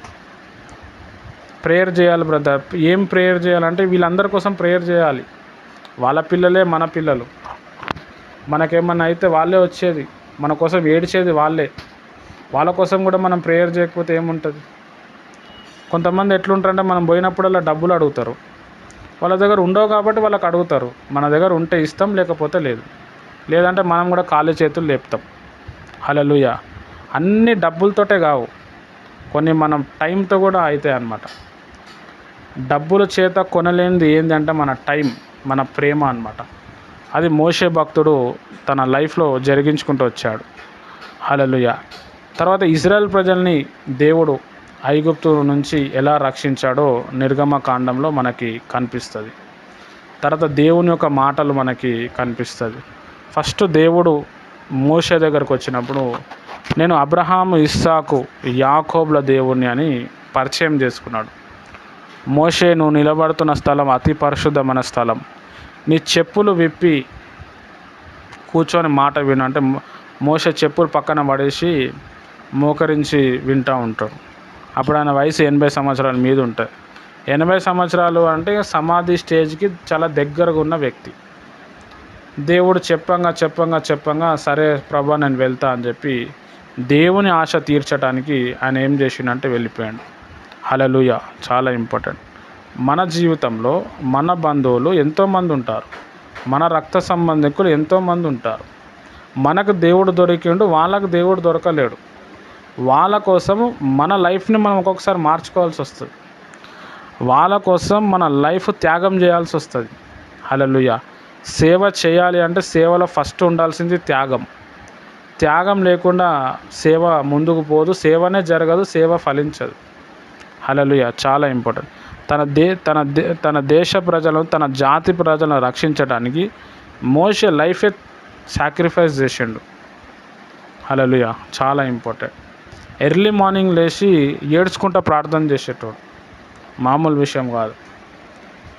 Speaker 1: ప్రేయర్ చేయాలి బ్రదర్. ఏం ప్రేయర్ చేయాలంటే వీళ్ళందరి కోసం ప్రేయర్ చేయాలి. వాళ్ళ పిల్లలే మన పిల్లలు. మనకేమన్నా అయితే వాళ్ళే వచ్చేది, మన కోసం ఏడ్చేది వాళ్ళే. వాళ్ళ కోసం కూడా మనం ప్రేయర్ చేయకపోతే ఏముంటుంది? కొంతమంది ఎట్లుంటారంటే మనం పోయినప్పుడల్లా డబ్బులు అడుగుతారు. వాళ్ళ దగ్గర ఉండవు కాబట్టి వాళ్ళకి అడుగుతారు. మన దగ్గర ఉంటే ఇస్తాం, లేకపోతే లేదు. లేదంటే మనం కూడా ఖాళీ చేతులు లేపుతాం. హల్లెలూయా, అన్ని డబ్బులతోటే కావు, కొన్ని మనం టైంతో కూడా అవుతాయి అన్నమాట. డబ్బుల చేత కొనలేనిది ఏంటి అంటే మన టైం, మన ప్రేమ అన్నమాట. అది మోషే భక్తుడు తన లైఫ్లో జరిగించుకుంటూ వచ్చాడు. హల్లెలూయా. తర్వాత ఇజ్రాయెల్ ప్రజల్ని దేవుడు ఐగుప్తు నుంచి ఎలా రక్షించాడో నిర్గమకాండంలో మనకి కనిపిస్తుంది. తర్వాత దేవుని యొక్క మాటలు మనకి కనిపిస్తుంది. ఫస్ట్ దేవుడు మోషే దగ్గరకు వచ్చినప్పుడు నేను అబ్రహాము, ఇస్సాకు, యాకోబుల దేవుణ్ణి అని పరిచయం చేసుకున్నాడు. మోషే, నువ్వు నిలబడుతున్న స్థలం అతి పరిశుద్ధమైన స్థలం, నీ చెప్పులు విప్పి కూర్చొని మాట విను అంటే మోషే చెప్పులు పక్కన పడేసి మోకరించి వింటూ ఉంటాడు. అప్పుడు ఆయన వయసు 80 సంవత్సరాల మీద ఉంటుంది. 80 సంవత్సరాలు అంటే సమాధి స్టేజ్కి చాలా దగ్గరగా ఉన్న వ్యక్తి. దేవుడు చెప్పంగా సరే ప్రభా నేను వెళ్తా అని చెప్పి దేవుని ఆశ తీర్చడానికి ఆయన ఏం చేసిండంటే వెళ్ళిపోయాడు. హల్లెలూయా. చాలా ఇంపార్టెంట్. మన జీవితంలో మన బంధువులు ఎంతోమంది ఉంటారు, మన రక్త సంబంధికులు ఎంతోమంది ఉంటారు. మనకు దేవుడు దొరికిండు, వాళ్ళకు దేవుడు దొరకలేడు. వాళ్ళ కోసము మన లైఫ్ని మనం ఒక్కొక్కసారి మార్చుకోవాల్సి వస్తుంది. వాళ్ళ కోసం మన లైఫ్ త్యాగం చేయాల్సి వస్తుంది. హల్లెలూయా. సేవ చేయాలి అంటే సేవలో ఫస్ట్ ఉండాల్సింది త్యాగం. త్యాగం లేకుండా సేవ ముందుకు పోదు, సేవనే జరగదు, సేవ ఫలించదు. హల్లెలూయా. చాలా ఇంపార్టెంట్. తన దేశ ప్రజలను, తన జాతి ప్రజలను రక్షించడానికి మోషే లైఫే సాక్రిఫైస్ చేసిండు. హల్లెలూయా. చాలా ఇంపార్టెంట్. ఎర్లీ మార్నింగ్ లేచి ఏడ్చుకుంటూ ప్రార్థన చేసేటోడు, మామూలు విషయం కాదు.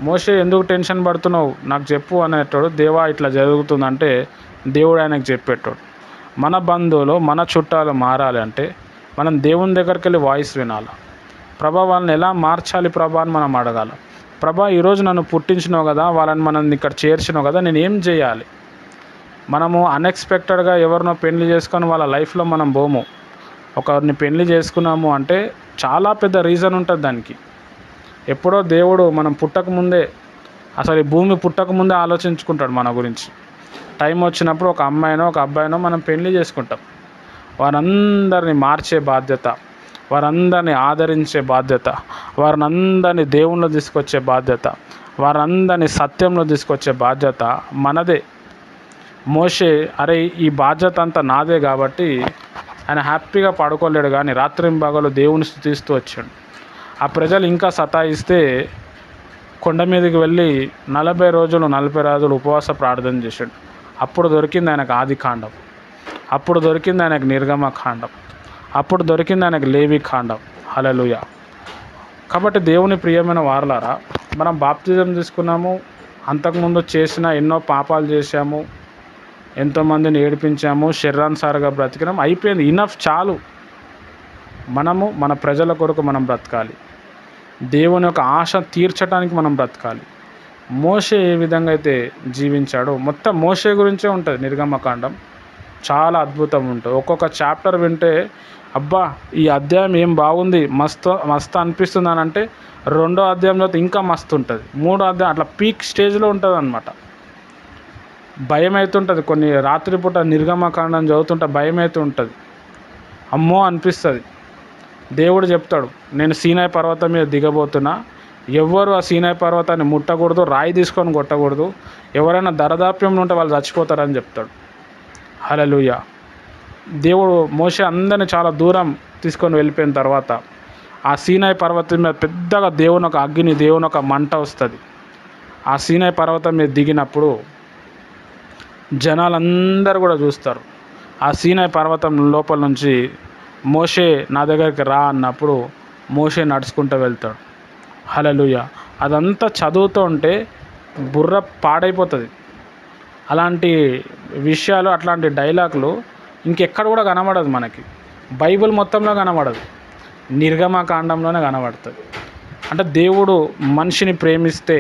Speaker 1: మోషే ఎందుకు టెన్షన్ పడుతున్నావు నాకు చెప్పు అనేటోడు. దేవా ఇట్లా జరుగుతుందంటే దేవుడు ఆయనకు చెప్పేటోడు. మన బంధువులు, మన చుట్టాలు మారాలి అంటే మనం దేవుని దగ్గరికి వెళ్ళి వాయిస్ వినాలి. ప్రభా వాళ్ళని ఎలా మార్చాలి ప్రభా అని మనం అడగాలి. ప్రభా ఈరోజు నన్ను పుట్టించినావు కదా, వాళ్ళని మనం ఇక్కడ చేర్చినావు కదా, నేను ఏం చేయాలి? మనము అన్ఎక్స్పెక్టెడ్గా ఎవరినో పెళ్లి చేసుకొని వాళ్ళ లైఫ్లో మనం పోము. ఒకరిని పెళ్లి చేసుకున్నాము అంటే చాలా పెద్ద రీజన్ ఉంటుంది దానికి. ఎప్పుడో దేవుడు మనం పుట్టకముందే, అసలు ఈ భూమి పుట్టకముందే ఆలోచించుకుంటాడు మన గురించి. టైం వచ్చినప్పుడు ఒక అమ్మాయినో ఒక అబ్బాయినో మనం పెళ్లి చేసుకుంటాం. వారందరినీ మార్చే బాధ్యత, వారందరినీ ఆదరించే బాధ్యత, వారందరినీ దేవుణ్ణి తీసుకొచ్చే బాధ్యత, వారందరినీ సత్యంలో తీసుకొచ్చే బాధ్యత మనదే. మోషే అరే ఈ బాధ్యత అంతా నాదే కాబట్టి ఆయన హ్యాపీగా పడుకోలేడు, కానీ రాత్రింబగలు దేవుని స్తుతిస్తూ వచ్చాడు. ఆ ప్రజలు ఇంకా సతాయిస్తే కొండ మీదకి వెళ్ళి 40 రోజులు 40 రాత్రులు ఉపవాస ప్రార్థన చేశాడు. అప్పుడు దొరికింది ఆయనకు ఆదికాండం, అప్పుడు దొరికింది ఆయనకు నిర్గమకాండం, అప్పుడు దొరికింది ఆయనకు లేవికాండం. హల్లెలూయా. కాబట్టి దేవుని ప్రియమైన వారలారా, మనం బాప్తిజం తీసుకున్నాము, అంతకుముందు చేసిన ఎన్నో పాపాలు చేశాము, ఎంతోమందిని ఏడిపించాము, శరీరానుసారంగా బ్రతికినాం, అయిపోయింది, ఇనఫ్, చాలు. మనము మన ప్రజల కొరకు మనం బ్రతకాలి. దేవుని యొక్క ఆశ తీర్చడానికి మనం బ్రతకాలి. మోషే ఏ విధంగా అయితే జీవించాడో మొత్తం మోషే గురించే ఉంటుంది నిర్గమకాండం. చాలా అద్భుతం ఉంటుంది. ఒక్కొక్క చాప్టర్ వింటే అబ్బా ఈ అధ్యాయం ఏం బాగుంది, మస్తు అనిపిస్తుంది అని అంటే, రెండో అధ్యాయంలో ఇంకా మస్తు ఉంటుంది, మూడో అధ్యాయం అట్లా పీక్ స్టేజ్లో ఉంటుంది అన్నమాట. భయం అవుతుంటుంది. కొన్ని రాత్రిపూట నిర్గమకాండం చదువుతుంటే భయం అవుతూ ఉంటుంది, అమ్మో అనిపిస్తుంది. దేవుడు చెప్తాడు, నేను సీనాయి పర్వతం మీద దిగబోతున్నా, ఎవ్వరు ఆ సీనాయి పర్వతాన్ని ముట్టకూడదు, రాయి తీసుకొని కొట్టకూడదు, ఎవరైనా దరదాప్యంలో ఉంటే వాళ్ళు చచ్చిపోతారని చెప్తాడు. హల్లెలూయా. దేవుడు మోషే అందరిని చాలా దూరం తీసుకొని వెళ్ళిపోయిన తర్వాత ఆ సీనాయి పర్వతం మీద పెద్దగా దేవుని ఒక అగ్ని, దేవుని ఒక మంట వస్తుంది. ఆ సీనాయి పర్వతం మీద దిగినప్పుడు జనాలందరూ కూడా చూస్తారు. ఆ సీనాయి పర్వతం లోపల నుంచి మోషే నా దగ్గరికి రా అన్నప్పుడు మోషే నడుచుకుంటూ వెళ్తాడు. హల్లెలూయా. అదంతా చదువుతూ ఉంటే బుర్ర పాడైపోతుంది. అలాంటి విషయాలు, అట్లాంటి డైలాగులు ఇంకెక్కడ కూడా కనబడదు మనకి. బైబిల్ మొత్తంలో కనబడదు, నిర్గమకాండంలోనే కనబడుతుంది. అంటే దేవుడు మనిషిని ప్రేమిస్తే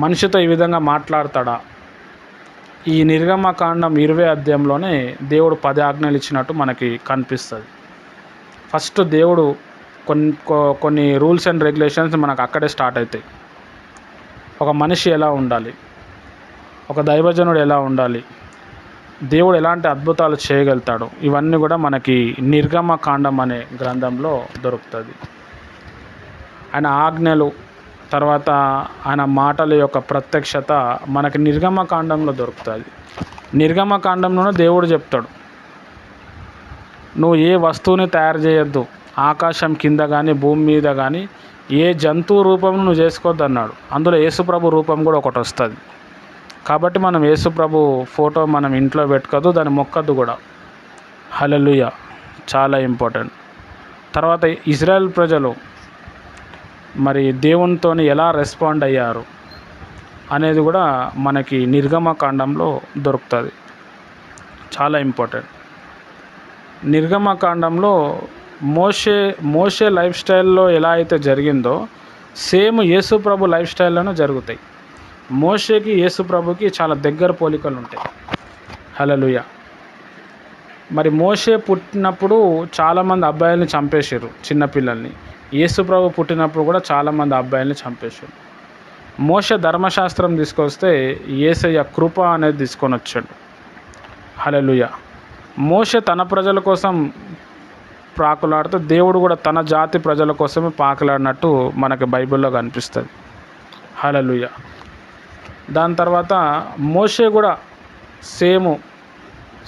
Speaker 1: మనిషితో ఈ విధంగా మాట్లాడతాడా? ఈ నిర్గమకాండం 20 అధ్యాయంలోనే దేవుడు 10 ఆజ్ఞలు ఇచ్చినట్టు మనకి కనిపిస్తుంది. ఫస్ట్ దేవుడు కొన్ని రూల్స్ అండ్ రెగ్యులేషన్స్ మనకు అక్కడే స్టార్ట్ అవుతాయి. ఒక మనిషి ఎలా ఉండాలి, ఒక దైవజనుడు ఎలా ఉండాలి, దేవుడు ఎలాంటి అద్భుతాలు చేయగలుగుతాడు, ఇవన్నీ కూడా మనకి నిర్గమకాండం అనే గ్రంథంలో దొరుకుతుంది. ఆయన ఆజ్ఞలు, తర్వాత ఆయన మాటల యొక్క ప్రత్యక్షత మనకి నిర్గమకాండంలో దొరుకుతుంది. నిర్గమకాండంలోనే దేవుడు చెప్తాడు, నువ్వు ఏ వస్తువుని తయారు చేయొద్దు, ఆకాశం కింద కానీ భూమి మీద కానీ ఏ జంతువు రూపం నువ్వు చేసుకోవద్దు అన్నాడు. అందులో యేసుప్రభు రూపం కూడా ఒకటి వస్తుంది. కాబట్టి మనం యేసుప్రభు ఫోటో మనం ఇంట్లో పెట్టుకోవద్దు, దాన్ని మొక్కద్దు కూడా. హల్లెలూయా. చాలా ఇంపార్టెంట్. తర్వాత ఇజ్రాయెల్ ప్రజలు మరి దేవునితో ఎలా రెస్పాండ్ అయ్యారు అనేది కూడా మనకి నిర్గమకాండంలో దొరుకుతుంది. చాలా ఇంపార్టెంట్. నిర్గమకాండంలో మోషే లైఫ్ స్టైల్లో ఎలా అయితే జరిగిందో సేమ్ యేసుప్రభు లైఫ్ స్టైల్లోనే జరుగుతాయి. మోషేకి యేసుప్రభుకి చాలా దగ్గర పోలికలు ఉంటాయి. హల్లెలూయా. మరి మోషే పుట్టినప్పుడు చాలామంది అబ్బాయిల్ని చంపేసారు, చిన్నపిల్లల్ని. యేసు ప్రభు పుట్టినప్పుడు కూడా చాలామంది అబ్బాయిల్ని చంపేశారు. మోషే ధర్మశాస్త్రం తీసుకొస్తే యేసయ్య కృప అనేది తీసుకొని వచ్చాడు. హల్లెలూయా. మోషే తన ప్రజల కోసం ప్రాకులాడితే దేవుడు కూడా తన జాతి ప్రజల కోసమే పాకులాడినట్టు మనకి బైబిల్లో కనిపిస్తుంది. హల్లెలూయా. దాని తర్వాత మోషే కూడా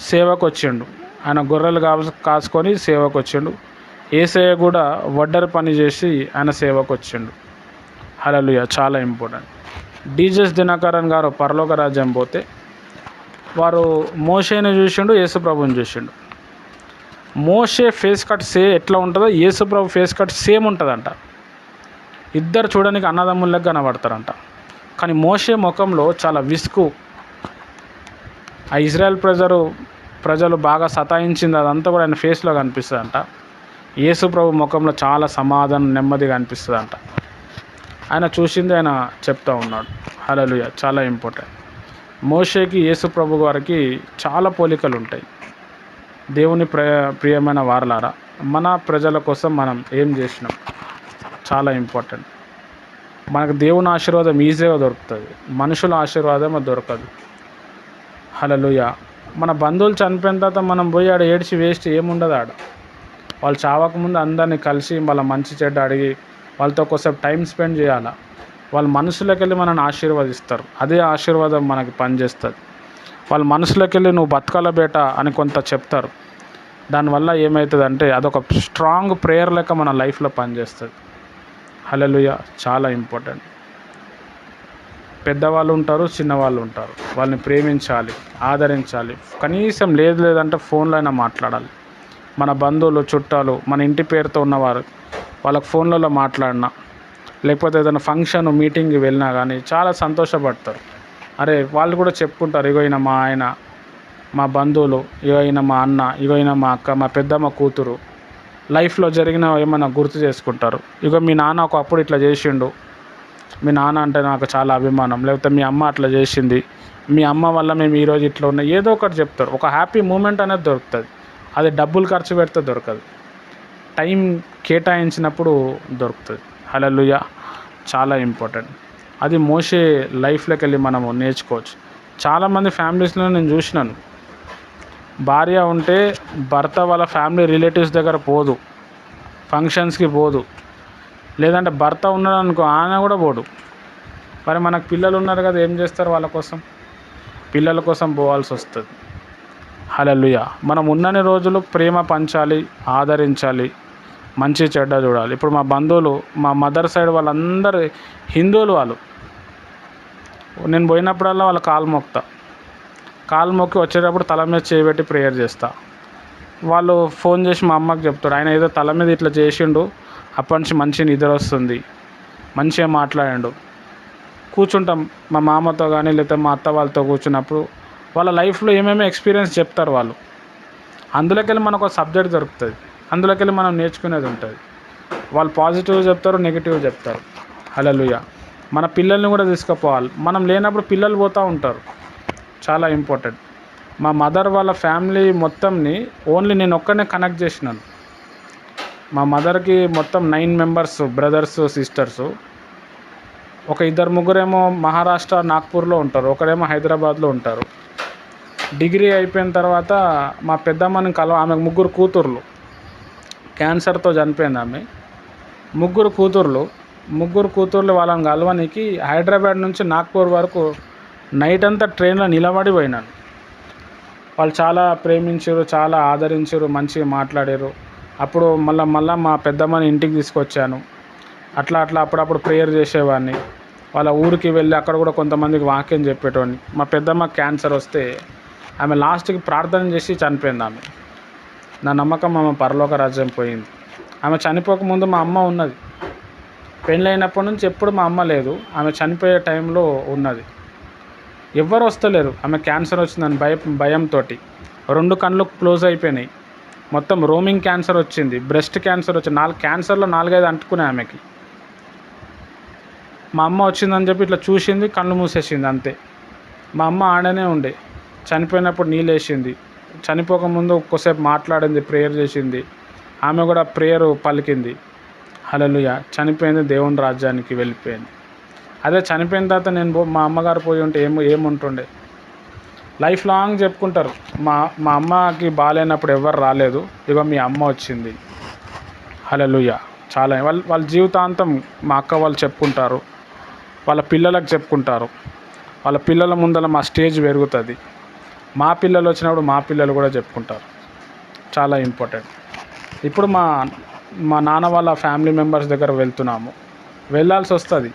Speaker 1: సేవకు వచ్చిండు. ఆయన గొర్రెలు కాసుకొని సేవకు వచ్చిండు. యేసయ్య కూడా వడ్డరి పని చేసి ఆయన సేవకు వచ్చిండు. హల్లెలూయా. చాలా ఇంపార్టెంట్. డీజెస్ దినకరన్ గారు పరలోక రాజ్యం పోతే వారు మోషేని చూసిండు, యేసు ప్రభుని చూసిండు. మోషే ఫేస్ కట్ ఎట్లా ఉంటుందో యేసు ప్రభు ఫేస్ కట్ సేమ్ ఉంటుందంట. ఇద్దరు చూడడానికి అన్నదమ్ములకు కనబడతారంట. కానీ మోషే ముఖంలో చాలా విసుగు, ఆ ఇజ్రాయెల్ ప్రజలు బాగా సతాయించింది అదంతా కూడా ఆయన ఫేస్లో కనిపిస్తుందంట. యేసు ప్రభు ముఖంలో చాలా సమాధానం, నెమ్మదిగా అనిపిస్తుందంట. ఆయన చూసింది ఆయన చెప్తా ఉన్నాడు. హల్లెలూయా. చాలా ఇంపార్టెంట్. మోషేకి యేసు ప్రభు వారికి చాలా పోలికలు ఉంటాయి. దేవుని ప్రియమైన వారలారా, మన ప్రజల కోసం మనం ఏం చేసినాం చాలా ఇంపార్టెంట్. మనకు దేవుని ఆశీర్వాదం ఈజీగా దొరుకుతుంది, మనుషుల ఆశీర్వాదం దొరకదు. హల్లెలూయా. మన బంధువులు చనిపోయిన తర్వాత మనం పోయి ఆడ ఏడ్చి వేస్ట్ ఏముండదు. ఆడ వాళ్ళు చావకముందు అందరినీ కలిసి వాళ్ళ మంచి చెడ్డ అడిగి వాళ్ళతో ఒకసేపు టైం స్పెండ్ చేయాలి. వాళ్ళ మనసులోకి వెళ్ళి మనల్ని ఆశీర్వదిస్తారు. అదే ఆశీర్వాదం మనకి పనిచేస్తుంది. వాళ్ళ మనసులోకి వెళ్ళి నువ్వు బతకాల బేట అని కొంత చెప్తారు. దానివల్ల ఏమవుతుందంటే అదొక స్ట్రాంగ్ ప్రేయర్ లెక్క మన లైఫ్లో పనిచేస్తుంది. హల్లెలూయా. చాలా ఇంపార్టెంట్. పెద్దవాళ్ళు ఉంటారు, చిన్నవాళ్ళు ఉంటారు. వాళ్ళని ప్రేమించాలి, ఆదరించాలి. కనీసం లేదంటే ఫోన్లో అయినా మాట్లాడాలి. మన బంధువులు, చుట్టాలు, మన ఇంటి పేరుతో ఉన్నవారు వాళ్ళకి ఫోన్లలో మాట్లాడినా, లేకపోతే ఏదైనా ఫంక్షన్ మీటింగ్కి వెళ్ళినా కానీ చాలా సంతోషపడతారు. అరే వాళ్ళు కూడా చెప్పుకుంటారు, ఇగో ఈయన మా ఆయన, మా బంధువులు, ఇగో ఈయన మా అన్న, ఇగో ఈయన మా అక్క, మా పెద్దమ్మ కూతురు. లైఫ్లో జరిగిన ఏమన్నా గుర్తు చేసుకుంటారు. ఇగో మీ నాన్న ఒకప్పుడు ఇట్లా చేసిండు, మీ నాన్న అంటే నాకు చాలా అభిమానం, లేకపోతే మీ అమ్మ అట్లా చేసింది, మీ అమ్మ వల్ల మేము ఈరోజు ఇట్లా ఉన్నాం, ఏదో ఒకటి చెప్తారు. ఒక హ్యాపీ మూమెంట్ అనేది దొరుకుతుంది. అది డబ్బులు ఖర్చు పెడితే దొరకదు, టైం కేటాయించినప్పుడు దొరుకుతుంది. హల్లెలూయా. చాలా ఇంపార్టెంట్. అది మోషే లైఫ్లోకి వెళ్ళి మనము నేర్చుకోవచ్చు. చాలామంది ఫ్యామిలీస్లో నేను చూసినాను, భార్య ఉంటే భర్త వాళ్ళ ఫ్యామిలీ రిలేటివ్స్ దగ్గర పోదు, ఫంక్షన్స్కి పోదు. లేదంటే భర్త ఉన్నాడు అనుకో, ఆయన కూడా పోడు. మరి మనకు పిల్లలు ఉన్నారు కదా, ఏం చేస్తారు వాళ్ళ కోసం? పిల్లల కోసం పోవాల్సి వస్తుంది. హల్లెలూయా. మనం ఉన్నన్ని రోజులు ప్రేమ పంచాలి, ఆదరించాలి, మంచి చెడ్డ చూడాలి. ఇప్పుడు మా బంధువులు, మా మదర్ సైడ్ వాళ్ళందరూ హిందువులు. వాళ్ళు నేను పోయినప్పుడల్లా వాళ్ళ కాలు మొక్కి వచ్చేటప్పుడు తల మీద చేయబెట్టి ప్రేయర్ చేస్తా. వాళ్ళు ఫోన్ చేసి మా అమ్మకి చెప్తారు, ఆయన ఏదో తల మీద ఇట్లా చేసిండు, అప్పటి నుంచి మంచి నిద్ర వస్తుంది, మంచిగా మాట్లాడాడు. కూర్చుంటాం మా మామతో కానీ లేకపోతే మా అత్త వాళ్ళతో కూర్చున్నప్పుడు వాళ్ళ లైఫ్లో ఏమేమి ఎక్స్పీరియన్స్ చెప్తారు వాళ్ళు. అందులోకి వెళ్ళి మనకు ఒక సబ్జెక్ట్ దొరుకుతుంది, అందులోకి వెళ్ళి మనం నేర్చుకునేది ఉంటుంది. వాళ్ళు పాజిటివ్ చెప్తారు, నెగిటివ్ చెప్తారు. హల్లెలూయా. మన పిల్లల్ని కూడా తీసుకుపోవాలి. మనం లేనప్పుడు పిల్లలు పోతూ ఉంటారు. చాలా ఇంపార్టెంట్. మా మదర్ వాళ్ళ ఫ్యామిలీ మొత్తంని ఓన్లీ నేను ఒక్కనే కనెక్ట్ చేసినాను. మా మదర్కి మొత్తం 9 మెంబర్స్, బ్రదర్స్, సిస్టర్సు. ఒక 2-3 మహారాష్ట్ర నాగ్పూర్లో ఉంటారు, ఒకరేమో హైదరాబాద్లో ఉంటారు. డిగ్రీ అయిపోయిన తర్వాత మా పెద్దమ్మని ఆమెకు 3 కూతుర్లు, క్యాన్సర్తో చనిపోయింది ఆమె. 3 కూతుర్లు వాళ్ళని కలవడానికి హైదరాబాద్ నుంచి నాగ్పూర్ వరకు నైట్ అంతా ట్రైన్లో నిలబడి పోయినాను. వాళ్ళు చాలా ప్రేమించారు, చాలా ఆదరించారు, మంచిగా మాట్లాడారు. అప్పుడు మళ్ళీ మా పెద్దమ్మని ఇంటికి తీసుకొచ్చాను. అట్లా అప్పుడప్పుడు ప్రేయర్ చేసేవాడిని. వాళ్ళ ఊరికి వెళ్ళి అక్కడ కూడా కొంతమందికి వాక్యం చెప్పేటోడిని. మా పెద్దమ్మ క్యాన్సర్ వస్తే ఆమె లాస్ట్కి ప్రార్థన చేసి చనిపోయింది ఆమె. నా నమ్మకం ఆమె పరలోక రాజ్యం పోయింది. ఆమె చనిపోకముందు మా అమ్మ ఉన్నది. పెళ్ళైనప్పటి నుంచి ఎప్పుడు మా అమ్మ లేదు, ఆమె చనిపోయే టైంలో ఉన్నది. ఎవ్వరు వస్తలేరు, ఆమె క్యాన్సర్ వచ్చిందని భయంతో 2 కళ్ళు క్లోజ్ అయిపోయినాయి. మొత్తం రోమింగ్ క్యాన్సర్ వచ్చింది, బ్రెస్ట్ క్యాన్సర్ వచ్చింది, 4 క్యాన్సర్లో 4-5 అంటుకున్నాయి ఆమెకి. మా అమ్మ వచ్చిందని చెప్పి ఇట్లా చూసింది, కళ్ళు మూసేసింది అంతే. మా అమ్మ ఆడనే ఉండే, చనిపోయినప్పుడు నీళ్ళు వేసింది, చనిపోకముందు ఒక్కోసేపు మాట్లాడింది, ప్రేయర్ చేసింది. ఆమె కూడా ప్రేయర్ పలికింది. హల్లెలూయా. చనిపోయింది, దేవుని రాజ్యానికి వెళ్ళిపోయింది. అదే చనిపోయిన తర్వాత మా అమ్మగారు పోయి ఉంటే ఏముంటుండే. లైఫ్ లాంగ్ చెప్పుకుంటారు, మా మా అమ్మకి బాగాలేనప్పుడు ఎవ్వరు రాలేదు, ఇగో మీ అమ్మ వచ్చింది. హల్లెలూయా. చాలా వాళ్ళ జీవితాంతం మా అక్క వాళ్ళు చెప్పుకుంటారు, వాళ్ళ పిల్లలకు చెప్పుకుంటారు. వాళ్ళ పిల్లల ముందర మా స్టేజ్ పెరుగుతుంది. మా పిల్లలు వచ్చినప్పుడు మా పిల్లలు కూడా చెప్పుకుంటారు. చాలా ఇంపార్టెంట్. ఇప్పుడు మా నాన్న వాళ్ళ ఫ్యామిలీ మెంబర్స్ దగ్గర వెళ్తున్నాము, వెళ్ళాల్సి వస్తుంది,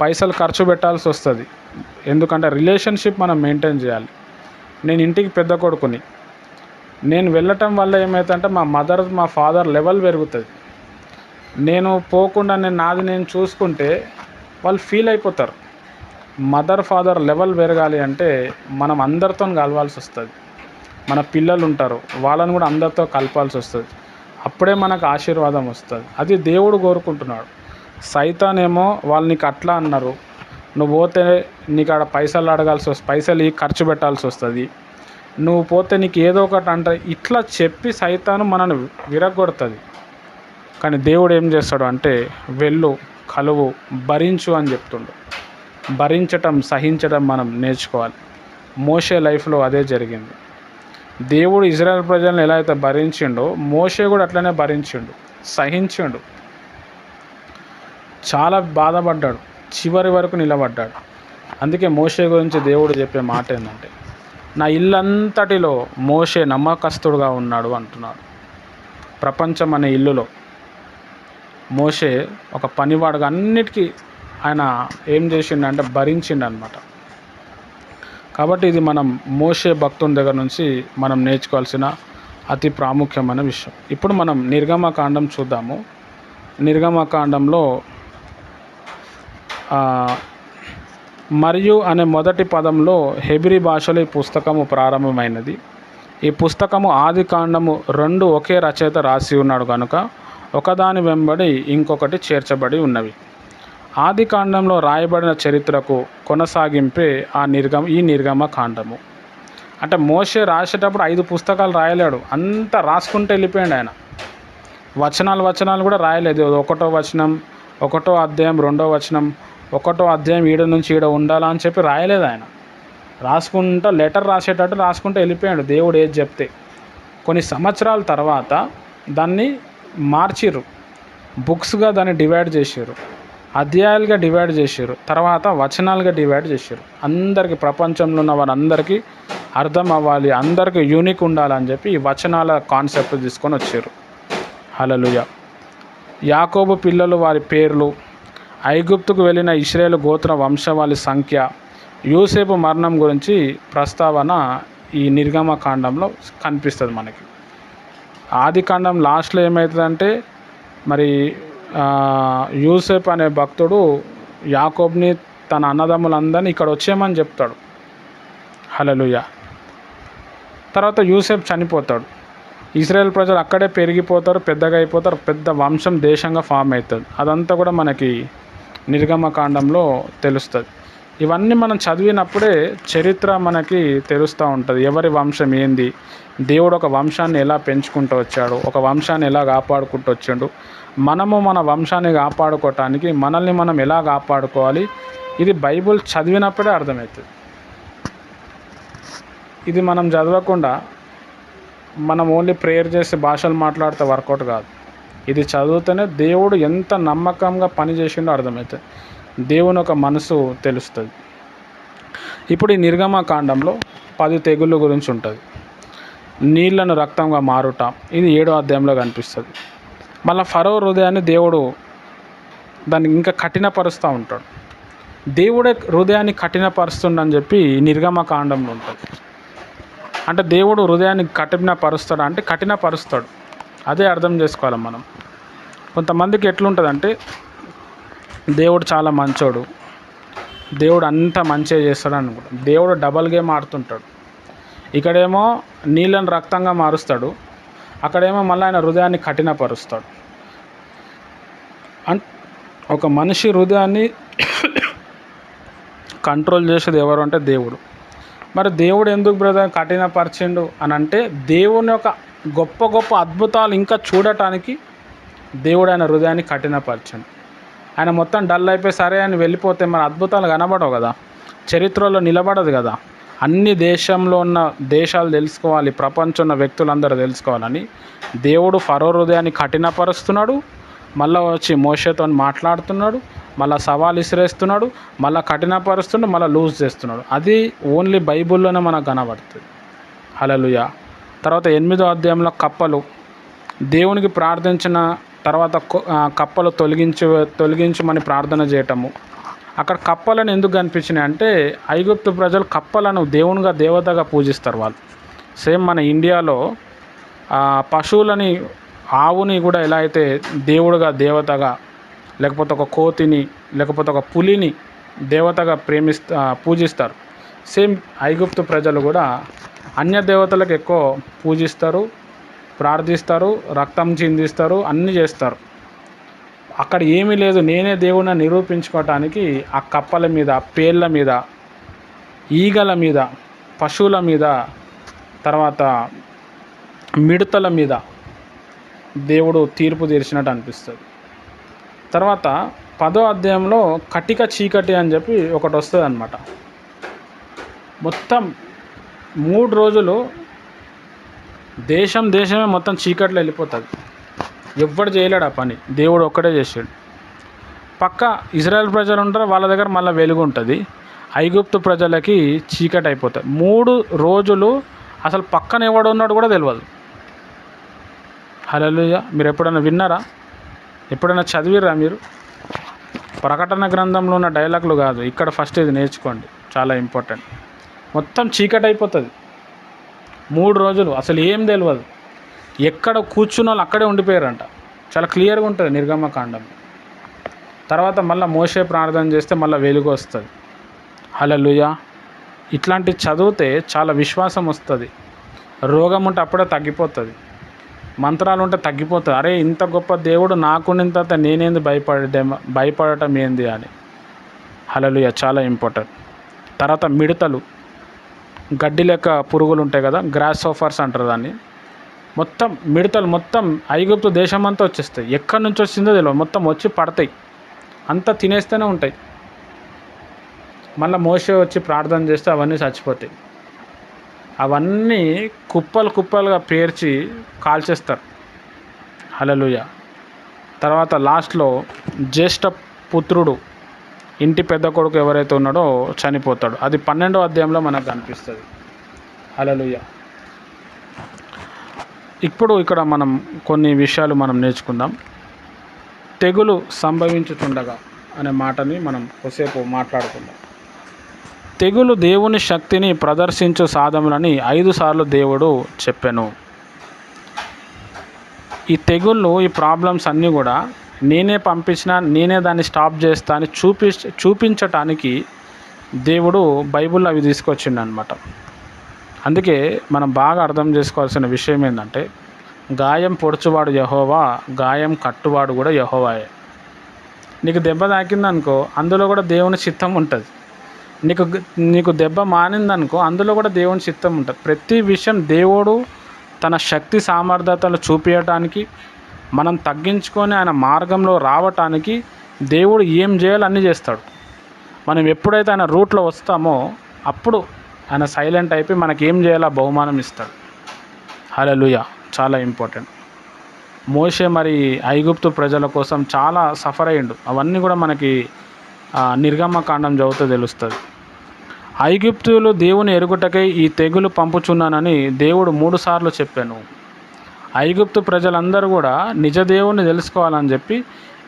Speaker 1: పైసలు ఖర్చు పెట్టాల్సి వస్తుంది. ఎందుకంటే రిలేషన్షిప్ మనం మెయింటైన్ చేయాలి. నేను ఇంటికి పెద్ద కొడుకుని, నేను వెళ్ళటం వల్ల ఏమవుతుందంటే మా ఫాదర్ లెవెల్ పెరుగుతుంది. నేను పోకుండా నాది నేను చూసుకుంటే వాళ్ళు ఫీల్ అయిపోతారు. ఫాదర్ లెవెల్ పెరగాలి అంటే మనం అందరితో కలవాల్సి వస్తుంది. మన పిల్లలు ఉంటారు, వాళ్ళని కూడా అందరితో కలపాల్సి వస్తుంది. అప్పుడే మనకు ఆశీర్వాదం వస్తుంది. అది దేవుడు కోరుకుంటున్నాడు. సైతానేమో వాళ్ళు నీకు అట్లా అన్నారు, నువ్వు పోతే నీకు ఆడ పైసలు అడగాల్సి వస్తుంది, పైసలు ఖర్చు పెట్టాల్సి వస్తుంది, నువ్వు పోతే నీకు ఏదో ఒకటి అంటే ఇట్లా చెప్పి సైతాను మనల్ని విరగొడుతుంది. కానీ దేవుడు ఏం చేస్తాడు అంటే వెళ్ళు, కలువు, భరించు అని చెప్తుండు. భరించటం, సహించడం మనం నేర్చుకోవాలి. మోషే లైఫ్లో అదే జరిగింది. దేవుడు ఇజ్రాయెల్ ప్రజలను ఎలా అయితే భరించిండో మోషే కూడా అట్లనే భరించిండు, సహించిండు. చాలా బాధపడ్డాడు, చివరి వరకు నిలబడ్డాడు. అందుకే మోషే గురించి దేవుడు చెప్పే మాట ఏంటంటే, నా ఇల్లంతటిలో మోషే నమ్మకస్తుడుగా ఉన్నాడు అంటున్నాడు. ప్రపంచం అనే ఇల్లులో మోషే ఒక పనివాడుగా అన్నిటికీ ఆయన ఏం చేసిండంటే భరించిండు అనమాట. కాబట్టి ఇది మనం మోషే భక్తుని దగ్గర నుంచి మనం నేర్చుకోవాల్సిన అతి ప్రాముఖ్యమైన విషయం. ఇప్పుడు మనం నిర్గమకాండం చూద్దాము. నిర్గమకాండంలో మరియు అనే మొదటి పదంలో హెబ్రీ భాషలో ఈ పుస్తకము ప్రారంభమైనది. ఈ పుస్తకము ఆది కాండము 2 ఒకే రచయిత రాసి ఉన్నాడు కనుక ఒకదాని వెంబడి ఇంకొకటి చేర్చబడి ఉన్నవి. ఆది కాండంలో రాయబడిన చరిత్రకు కొనసాగింపే ఈ నిర్గమకాండము. అంటే మోషే రాసేటప్పుడు 5 పుస్తకాలు రాయలేడు, అంతా రాసుకుంటూ వెళ్ళిపోయాడు ఆయన. వచనాలు కూడా రాయలేదు. 1వ వచనం, 1వ అధ్యాయం, 2వ వచనం, 1వ అధ్యాయం ఈడ నుంచి ఈడ ఉండాలా అని చెప్పి రాయలేదు ఆయన. రాసుకుంటూ లెటర్ రాసేటట్టు రాసుకుంటూ వెళ్ళిపోయాడు దేవుడు ఏది చెప్తే. కొన్ని సంవత్సరాల తర్వాత దాన్ని మార్చిర్రు, బుక్స్గా దాన్ని డివైడ్ చేసారు, అధ్యాయాలుగా డివైడ్ చేసారు, తర్వాత వచనాలుగా డివైడ్ చేసారు. అందరికీ, ప్రపంచంలో ఉన్న వారందరికీ అర్థం అవ్వాలి, అందరికీ యూనిక్ ఉండాలని చెప్పి ఈ వచనాల కాన్సెప్ట్ తీసుకొని వచ్చారు. హల్లెలూయా. యాకోబు పిల్లలు వారి పేర్లు, ఐగుప్తుకు వెళ్ళిన ఇశ్రాయేలు గోత్ర వంశవాళి సంఖ్య, యోసేపు మరణం గురించి ప్రస్తావన ఈ నిర్గమకాండంలో కనిపిస్తుంది మనకి. ఆది కాండం లాస్ట్లో ఏమవుతుందంటే మరి యూసేపు అనే భక్తుడు యాకోబుని తన అన్నదమ్ములందరినీ ఇక్కడ వచ్చేయమని చెప్తాడు. హల్లెలూయా. తర్వాత యూసేపు చనిపోతాడు. ఇశ్రాయేల్ ప్రజలు అక్కడే పెరిగిపోతారు, పెద్దగా అయిపోతారు, పెద్ద వంశం, దేశంగా ఫామ్ అవుతుంది. అదంతా కూడా మనకి నిర్గమకాండంలో తెలుస్తుంది. ఇవన్నీ మనం చదివినప్పుడే చరిత్ర మనకి తెలుస్తూ ఉంటుంది. ఎవరి వంశం ఏంది, దేవుడు ఒక వంశాన్ని ఎలా పెంచుకుంటూ వచ్చాడు, ఒక వంశాన్ని ఎలా కాపాడుకుంటూ వచ్చాడు, మనము మన వంశాన్ని కాపాడుకోవటానికి మనల్ని మనం ఎలా కాపాడుకోవాలి, ఇది బైబిల్ చదివినప్పుడే అర్థమవుతుంది. ఇది మనం చదవకుండా మనం ఓన్లీ ప్రేయర్ చేసి భాషలు మాట్లాడితే వర్కౌట్ కాదు. ఇది చదివితేనే దేవుడు ఎంత నమ్మకంగా పనిచేసిండో అర్థమవుతుంది, దేవుని ఒక మనసు తెలుస్తుంది. ఇప్పుడు ఈ నిర్గమకాండంలో 10 తెగుళ్ళ గురించి ఉంటుంది. నీళ్లను రక్తంగా మారుట, ఇది 7వ అధ్యాయంలో కనిపిస్తుంది. మళ్ళీ ఫరో హృదయాన్ని దేవుడు దాన్ని ఇంకా కఠినపరుస్తూ ఉంటాడు. దేవుడే హృదయాన్ని కఠినపరుస్తుండని చెప్పి నిర్గమకాండంలో ఉంటుంది. అంటే దేవుడు హృదయాన్ని కఠినపరుస్తాడు అంటే కఠినపరుస్తాడు, అదే అర్థం చేసుకోవాలి మనం. కొంతమందికి ఎట్లుంటుందంటే దేవుడు చాలా మంచోడు, దేవుడు అంతా మంచిగా చేస్తాడు అనుకుంటాడు. దేవుడు డబల్ గేమ్ ఆడుతుంటాడు. ఇక్కడేమో నీళ్ళని రక్తంగా మారుస్తాడు, అక్కడేమో మళ్ళీ ఆయన హృదయాన్ని కఠినపరుస్తాడు. ఒక మనిషి హృదయాన్ని కంట్రోల్ చేసేది ఎవరు అంటే దేవుడు. మరి దేవుడు ఎందుకు బ్రదర్ కఠినపరిచిండు అని అంటే, దేవుని యొక్క గొప్ప గొప్ప అద్భుతాలు ఇంకా చూడటానికి దేవుడు ఆయన హృదయాన్ని కఠినపరిచిండు. ఆయన మొత్తం డల్ అయిపోయి సరే అని వెళ్ళిపోతే మన అద్భుతాలు కనబడవు కదా, చరిత్రలో నిలబడదు కదా. అన్ని దేశంలో ఉన్న దేశాలు తెలుసుకోవాలి, ప్రపంచంలో ఉన్న వ్యక్తులందరూ తెలుసుకోవాలని దేవుడు ఫరో హృదయాన్ని కఠినపరుస్తున్నాడు. మళ్ళీ వచ్చి మోషేతో మాట్లాడుతున్నాడు, మళ్ళీ సవాల్ ఇసిరేస్తున్నాడు, మళ్ళీ కఠినపరుస్తున్నాడు, మళ్ళీ లూజ్ చేస్తున్నాడు. అది ఓన్లీ బైబిల్లోనే మనకు కనబడుతుంది. హల్లెలూయా. తర్వాత 8వ అధ్యాయంలో కప్పలు, దేవునికి ప్రార్థించిన తర్వాత కప్పలు తొలగించమని ప్రార్థన చేయటము. అక్కడ కప్పలను ఎందుకు కనిపించినాయి అంటే, ఐగుప్తు ప్రజలు కప్పలను దేవునిగా దేవతగా పూజిస్తారు వాళ్ళు. సేమ్ మన ఇండియాలో పశువులని, ఆవుని కూడా ఎలా అయితే దేవుడుగా దేవతగా, లేకపోతే ఒక కోతిని, లేకపోతే ఒక పులిని దేవతగా పూజిస్తారు. సేమ్ ఐగుప్తు ప్రజలు కూడా అన్య దేవతలకు ఎక్కువ పూజిస్తారు, ప్రార్థిస్తారు, రక్తం చిందిస్తారు, అన్నీ చేస్తారు. అక్కడ ఏమీ లేదు, నేనే దేవుడిని నిరూపించుకోవటానికి ఆ కప్పల మీద, పేళ్ళ మీద, ఈగల మీద, పశువుల మీద, తర్వాత మిడతల మీద దేవుడు తీర్పు తీర్చినట్టు అనిపిస్తుంది. తర్వాత 10వ అధ్యాయంలో కటిక చీకటి అని చెప్పి ఒకటి వస్తుంది అన్నమాట. మొత్తం 3 రోజులు దేశమే మొత్తం చీకట్లో వెళ్ళిపోతుంది. ఎవ్వడు చేయలేడు ఆ పని, దేవుడు ఒక్కడే చేసాడు. పక్క ఇజ్రాయెల్ ప్రజలు ఉంటారు, వాళ్ళ దగ్గర మళ్ళీ వెలుగు ఉంటుంది. ఐగుప్తు ప్రజలకి చీకటి అయిపోతుంది. 3 రోజులు అసలు పక్కన ఎవడు ఉన్నాడు కూడా తెలియదు. హల్లెలూయా. మీరు ఎప్పుడైనా విన్నారా? ఎప్పుడైనా చదివిరా మీరు? ప్రకటన గ్రంథంలో ఉన్న డైలాగులు కాదు, ఇక్కడ ఫస్ట్ ఇది నేర్చుకోండి, చాలా ఇంపార్టెంట్. మొత్తం చీకటి అయిపోతుంది 3 రోజులు, అసలు ఏం తెలియదు. ఎక్కడ కూర్చున్న వాళ్ళు అక్కడే ఉండిపోయారంట. చాలా క్లియర్గా ఉంటుంది నిర్గమకాండం. తర్వాత మళ్ళీ మోషే ప్రార్థన చేస్తే మళ్ళీ వెలుగు వస్తుంది. హల్లెలూయా. ఇట్లాంటి చదివితే చాలా విశ్వాసం వస్తుంది. రోగం ఉంటే అప్పుడే తగ్గిపోతుంది, మంత్రాలు ఉంటే తగ్గిపోతుంది. అరే ఇంత గొప్ప దేవుడు నాకుండిన తర్వాత నేనేంది భయపడటం ఏంది అని. హల్లెలూయా. చాలా ఇంపార్టెంట్. తర్వాత మిడతలు, గడ్డి లెక్క పురుగులు ఉంటాయి కదా, గ్రాస్ హోఫర్స్ అంటారు దాన్ని. మొత్తం మిడతలు మొత్తం ఐగుప్తు దేశమంతా వచ్చేస్తాయి. ఎక్కడి నుంచి వచ్చిందో తెలియదు, మొత్తం వచ్చి పడతాయి, అంతా తినేస్తూనే ఉంటాయి. మళ్ళీ మోషే వచ్చి ప్రార్థన చేస్తే అవన్నీ చచ్చిపోతాయి. అవన్నీ కుప్పలుగా పేర్చి కాల్చేస్తారు. హల్లెలూయా. తర్వాత లాస్ట్లో జ్యేష్ఠ పుత్రుడు, ఇంటి పెద్ద కొడుకు ఎవరైతే ఉన్నాడో చనిపోతాడు. అది 12వ అధ్యాయంలో మనకు కనిపిస్తుంది. హల్లెలూయా. ఇప్పుడు ఇక్కడ మనం కొన్ని విషయాలు మనం నేర్చుకుందాం. తెగులు సంభవించుతుండగా అనే మాటని మనం కొద్దిసేపు మాట్లాడుకుందాం. తెగులు దేవుని శక్తిని ప్రదర్శించు సాధములని 5 సార్లు దేవుడు చెప్పాను. ఈ తెగుళ్ళు, ఈ ప్రాబ్లమ్స్ అన్నీ కూడా నేనే పంపించిన, నేనే దాన్ని స్టాప్ చేస్తా అని చూపించటానికి దేవుడు బైబిల్లో అవి తీసుకొచ్చిండు అనమాట. అందుకే మనం బాగా అర్థం చేసుకోవాల్సిన విషయం ఏంటంటే, గాయం పొడుచువాడు యెహోవా, గాయం కట్టువాడు కూడా యెహోవాయే. నీకు దెబ్బ తాకిందనుకో, అందులో కూడా దేవుని చిత్తం ఉంటుంది. నీకు దెబ్బ మానిందనుకో, అందులో కూడా దేవుని చిత్తం ఉంటుంది. ప్రతి విషయం దేవుడు తన శక్తి సామర్థ్యతలు చూపించడానికి, మనం తగ్గించుకొని ఆయన మార్గంలో రావటానికి దేవుడు ఏం చేయాలో అన్నీ చేస్తాడు. మనం ఎప్పుడైతే ఆయన రూట్లో వస్తామో అప్పుడు ఆయన సైలెంట్ అయిపోయి మనకి ఏం చేయాలో బహుమానం ఇస్తాడు. హల్లెలూయా. చాలా ఇంపార్టెంట్. మోషే మరి ఐగుప్తు ప్రజల కోసం చాలా సఫర్ అయ్యిండు. అవన్నీ కూడా మనకి నిర్గమకాండం చదివితే తెలుస్తుంది. ఐగుప్తులు దేవుని ఎరుగుటకై ఈ తెగులు పంపుచున్నానని దేవుడు 3 సార్లు చెప్పాను. ఐగుప్తు ప్రజలందరూ కూడా నిజ దేవుణ్ణి తెలుసుకోవాలని చెప్పి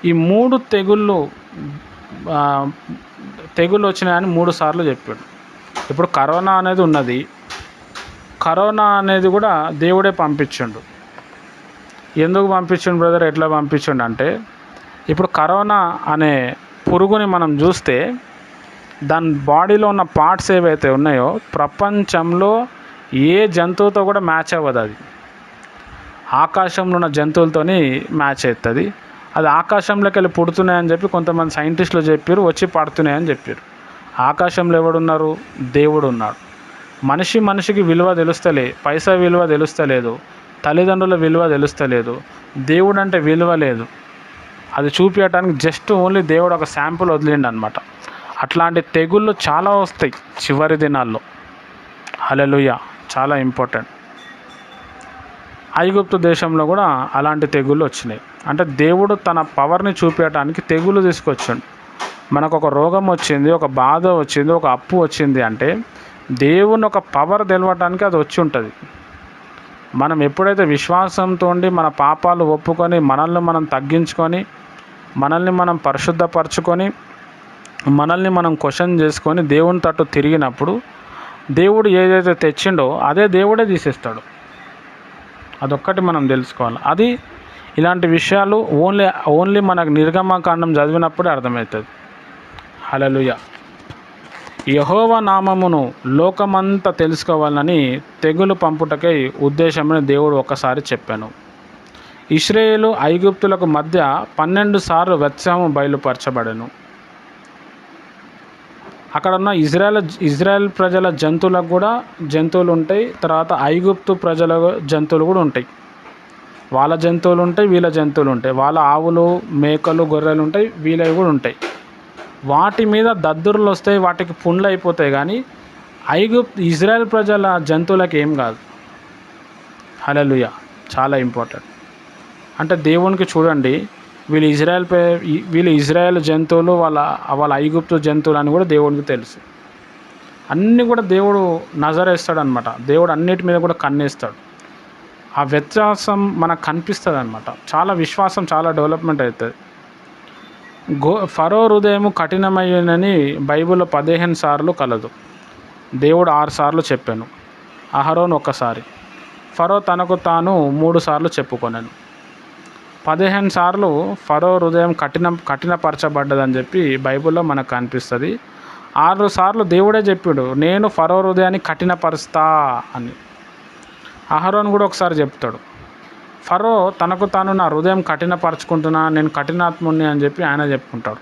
Speaker 1: ఈ 3 తెగుళ్ళు వచ్చినాయని 3 సార్లు చెప్పాడు. ఇప్పుడు కరోనా అనేది ఉన్నది. కరోనా అనేది కూడా దేవుడే పంపించిండు. ఎందుకు పంపించిండు బ్రదర్, ఎట్లా పంపించిండు అంటే, ఇప్పుడు కరోనా అనే పురుగుని మనం చూస్తే దాని బాడీలో ఉన్న పార్ట్స్ ఏవైతే ఉన్నాయో ప్రపంచంలో ఏ జంతువుతో కూడా మ్యాచ్ అవ్వదు. అది ఆకాశంలో ఉన్న జంతువులతోని మ్యాచ్ అవుతుంది. అది ఆకాశంలోకి వెళ్ళి పుడుతున్నాయని చెప్పి కొంతమంది సైంటిస్టులు చెప్పారు, వచ్చి పడుతున్నాయని చెప్పారు. ఆకాశంలో ఎవడున్నారు? దేవుడు ఉన్నాడు. మనిషికి విలువ తెలుస్తలే, పైసా విలువ తెలుస్తలేదు, తల్లిదండ్రుల విలువ తెలుస్తలేదు, దేవుడు అంటే విలువ లేదు. అది చూపించడానికి జస్ట్ ఓన్లీ దేవుడు ఒక శాంపుల్ వదిలిండు అనమాట. అట్లాంటి తెగుళ్ళు చాలా వస్తాయి చివరి దినాల్లో. హల్లెలూయా. చాలా ఇంపార్టెంట్. ఐగుప్తు దేశంలో కూడా అలాంటి తెగుళ్ళు వచ్చినాయి. అంటే దేవుడు తన పవర్ని చూపించడానికి తెగుళ్ళు తీసుకొచ్చాడు. మనకు ఒక రోగం వచ్చింది, ఒక బాధ వచ్చింది, ఒక అప్పు వచ్చింది అంటే దేవుని ఒక పవర్ తెలవటానికి అది వచ్చి ఉంటుంది. మనం ఎప్పుడైతే విశ్వాసంతో మన పాపాలు ఒప్పుకొని మనల్ని మనం తగ్గించుకొని మనల్ని మనం పరిశుద్ధపరచుకొని మనల్ని మనం క్వశ్చన్ చేసుకొని దేవుని తట్టు తిరిగినప్పుడు దేవుడు ఏదైతే తెచ్చిండో అదే దేవుడే తీసేస్తాడు. అదొక్కటి మనం తెలుసుకోవాలి. అది ఇలాంటి విషయాలు ఓన్లీ మనకు నిర్గమకాండం చదివినప్పుడే అర్థమవుతుంది. హల్లెలూయా. యెహోవా నామమును లోకమంతా తెలుసుకోవాలని తెగులు పంపుటకై ఉద్దేశమని దేవుడు ఒకసారి చెప్పాను. ఇశ్రాయేలు ఐగుప్తులకు మధ్య 12 సార్లు వ్యత్యాసం బయలుపరచబడెను. అక్కడ ఉన్న ఇజ్రాయెల్ ప్రజల జంతువులకు కూడా జంతువులు ఉంటాయి, తర్వాత ఐగుప్తు ప్రజల జంతువులు కూడా ఉంటాయి. వాళ్ళ జంతువులు ఉంటాయి, వీళ్ళ జంతువులు ఉంటాయి. వాళ్ళ ఆవులు, మేకలు, గొర్రెలు ఉంటాయి, వీళ్ళవి కూడా ఉంటాయి. వాటి మీద దద్దుర్లు వస్తాయి, వాటికి పుండ్లు అయిపోతాయి. కానీ ఇజ్రాయెల్ ప్రజల జంతువులకు ఏం కాదు. హల్లెలూయా. చాలా ఇంపార్టెంట్. అంటే దేవునికి చూడండి, వీళ్ళు ఇజ్రాయెల్ జంతువులు, వాళ్ళ ఐగుప్తు జంతువులు అని కూడా దేవునికి తెలుసు. అన్నీ కూడా దేవుడు నజరేస్తాడనమాట. దేవుడు అన్నిటి మీద కూడా కన్నేస్తాడు. ఆ వ్యత్యాసం మనకు కనిపిస్తుంది అనమాట. చాలా విశ్వాసం చాలా డెవలప్మెంట్ అవుతుంది. ఫరో హృదయం కఠినమైనని బైబిల్లో 15 సార్లు కలదు. దేవుడు 6 సార్లు చెప్పాను. అహరోను ఒక్కసారి. ఫరో తనకు తాను 3 సార్లు చెప్పుకొనెను. 15 సార్లు ఫరో హృదయం కఠినపరచబడ్డదని చెప్పి బైబిల్లో మనకు కనిపిస్తుంది. 6 సార్లు దేవుడే చెప్పాడు, నేను ఫరో హృదయాన్ని కఠినపరుస్తా అని. అహరోను కూడా ఒకసారి చెప్తాడు, ఫరో తనకు తాను నా హృదయం కఠినపరచుకుంటున్నా, నేను కఠినాత్ముడిని అని చెప్పి ఆయన చెప్పుకుంటాడు.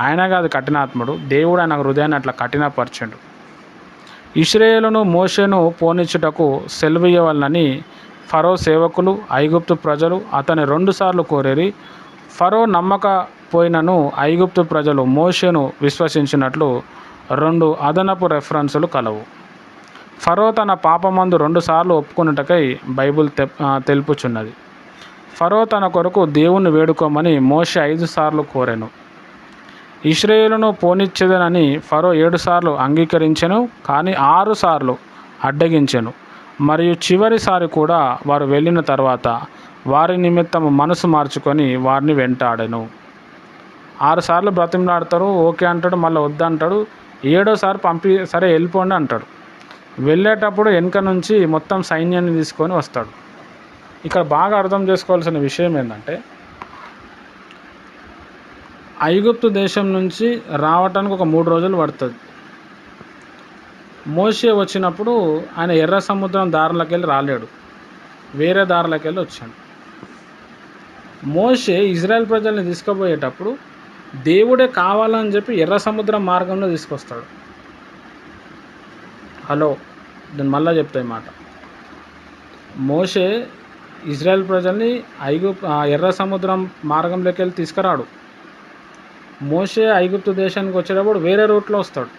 Speaker 1: ఆయన కాదు కఠినాత్ముడు, దేవుడు ఆయన హృదయాన్ని అట్లా కఠినపరచాడు. ఇశ్రాయేలును మోషేను పోనిచ్చుటకు సెలవియ్యవలనని ఫరో సేవకులు, ఐగుప్తు ప్రజలు అతని 2 సార్లు కోరేరి. ఫరో నమ్మకపోయినను ఐగుప్తు ప్రజలు మోషేను విశ్వసించినట్లు 2 అదనపు రెఫరెన్సులు కలవు. ఫరో తన పాపమందు 2 సార్లు ఒప్పుకొనుటకై బైబిల్ తెలుపుచున్నది. ఫరో తన కొరకు దేవుణ్ణి వేడుకోమని మోషే 5 సార్లు కోరెను. ఇశ్రాయేలును పోనిచ్చేదనని ఫరో 7 సార్లు అంగీకరించెను, కానీ 6 సార్లు అడ్డగించెను. మరియు చివరిసారి కూడా వారు వెళ్ళిన తర్వాత వారి నిమిత్తం మనసు మార్చుకొని వారిని వెంటాడెను. 6 సార్లు బ్రతిమలాడతారు, ఓకే అంటాడు, మళ్ళీ వద్దంటాడు. 7వ సారి సరే వెళ్ళిపోండి అంటాడు. వెళ్ళేటప్పుడు వెనక నుంచి మొత్తం సైన్యాన్ని తీసుకొని వస్తాడు. ఇక్కడ బాగా అర్థం చేసుకోవాల్సిన విషయం ఏంటంటే, ఐగుప్తు దేశం నుంచి రావటానికి ఒక 3 రోజులు పడుతుంది. మోషే వచ్చినప్పుడు ఆయన ఎర్ర సముద్రం దారిలోకి వెళ్ళి రాలేడు, వేరే దారిలోకి వెళ్ళి వచ్చాడు. మోషే ఇజ్రాయెల్ ప్రజల్ని తీసుకుపోయేటప్పుడు దేవుడే కావాలని చెప్పి ఎర్ర సముద్రం మార్గంలో తీసుకొస్తాడు. హలో, నేను మళ్ళీ చెప్తా ఈ మాట. మోషే ఇజ్రాయెల్ ప్రజల్ని ఎర్ర సముద్రం మార్గంలోకి వెళ్ళి తీసుకురాడు. మోషే ఐగుప్తు దేశానికి వచ్చేటప్పుడు వేరే రూట్లో వస్తాడు.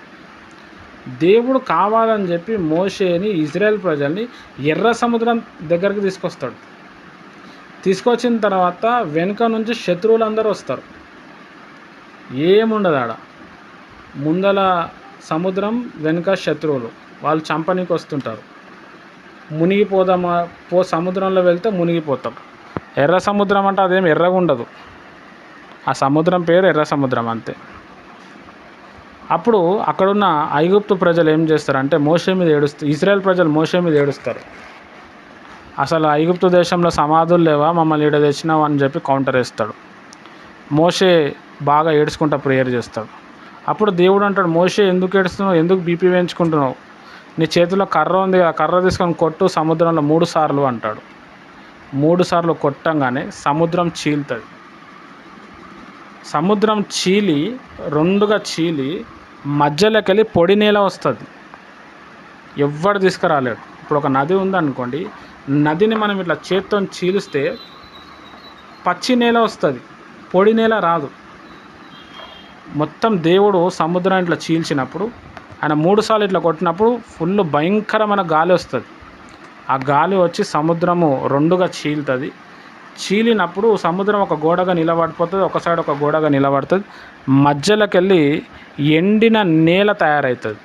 Speaker 1: దేవుడు కావాలని చెప్పి మోషేని, ఇజ్రాయెల్ ప్రజల్ని ఎర్ర సముద్రం దగ్గరికి తీసుకొస్తాడు. తీసుకొచ్చిన తర్వాత వెనుక నుంచి శత్రువులందరూ వస్తారు. ఏముండదు ఆడ. ముందల సముద్రం, వెనుక శత్రువులు, వాళ్ళు చంపనీకి వస్తుంటారు. మునిగిపోదామా, సముద్రంలో వెళ్తే మునిగిపోతాం. ఎర్ర సముద్రం అంటే అదేం ఎర్రగా ఉండదు, ఆ సముద్రం పేరు ఎర్ర సముద్రం అంతే. అప్పుడు అక్కడున్న ఐగుప్తు ప్రజలు ఏం చేస్తారంటే మోషే మీద ఇజ్రాయెల్ ప్రజలు మోషే మీద ఏడుస్తారు. అసలు ఐగుప్తు దేశంలో సమాధులు లేవా, మమ్మల్ని ఈడ తెచ్చినావు అని చెప్పి కౌంటర్ వేస్తాడు. మోషే బాగా ఏడుచుకుంటా ప్రేయర్ చేస్తాడు. అప్పుడు దేవుడు అంటాడు, మోషే ఎందుకు ఏడుస్తున్నావు, ఎందుకు బీపీ వేయించుకుంటున్నావు, నీ చేతిలో కర్ర ఉంది, ఆ కర్ర తీసుకొని కొట్టు సముద్రంలో 3 సార్లు అంటాడు. 3 సార్లు కొట్టంగానే సముద్రం చీలుతుంది. సముద్రం చీలి 2గా చీలి మధ్యలోకి వెళ్ళి పొడి నేల వస్తుంది. ఎవ్వడు తీసుకురాలేడు. ఇప్పుడు ఒక నది ఉందనుకోండి, నదిని మనం ఇట్లా చేత్తో చీలిస్తే పచ్చి నేల వస్తుంది, పొడి నేల రాదు. మొత్తం దేవుడు సముద్రాన్ని ఇట్లా చీల్చినప్పుడు, ఆయన 3 సార్లు ఇట్లా కొట్టినప్పుడు ఫుల్ భయంకరమైన గాలి వస్తుంది. ఆ గాలి వచ్చి సముద్రము 2గా చీలుతుంది. చీలినప్పుడు సముద్రం ఒక గోడగా నిలబడిపోతుంది, ఒక సైడ్ ఒక గోడగా నిలబడుతుంది. మధ్యలోకి వెళ్ళి ఎండిన నేల తయారవుతుంది.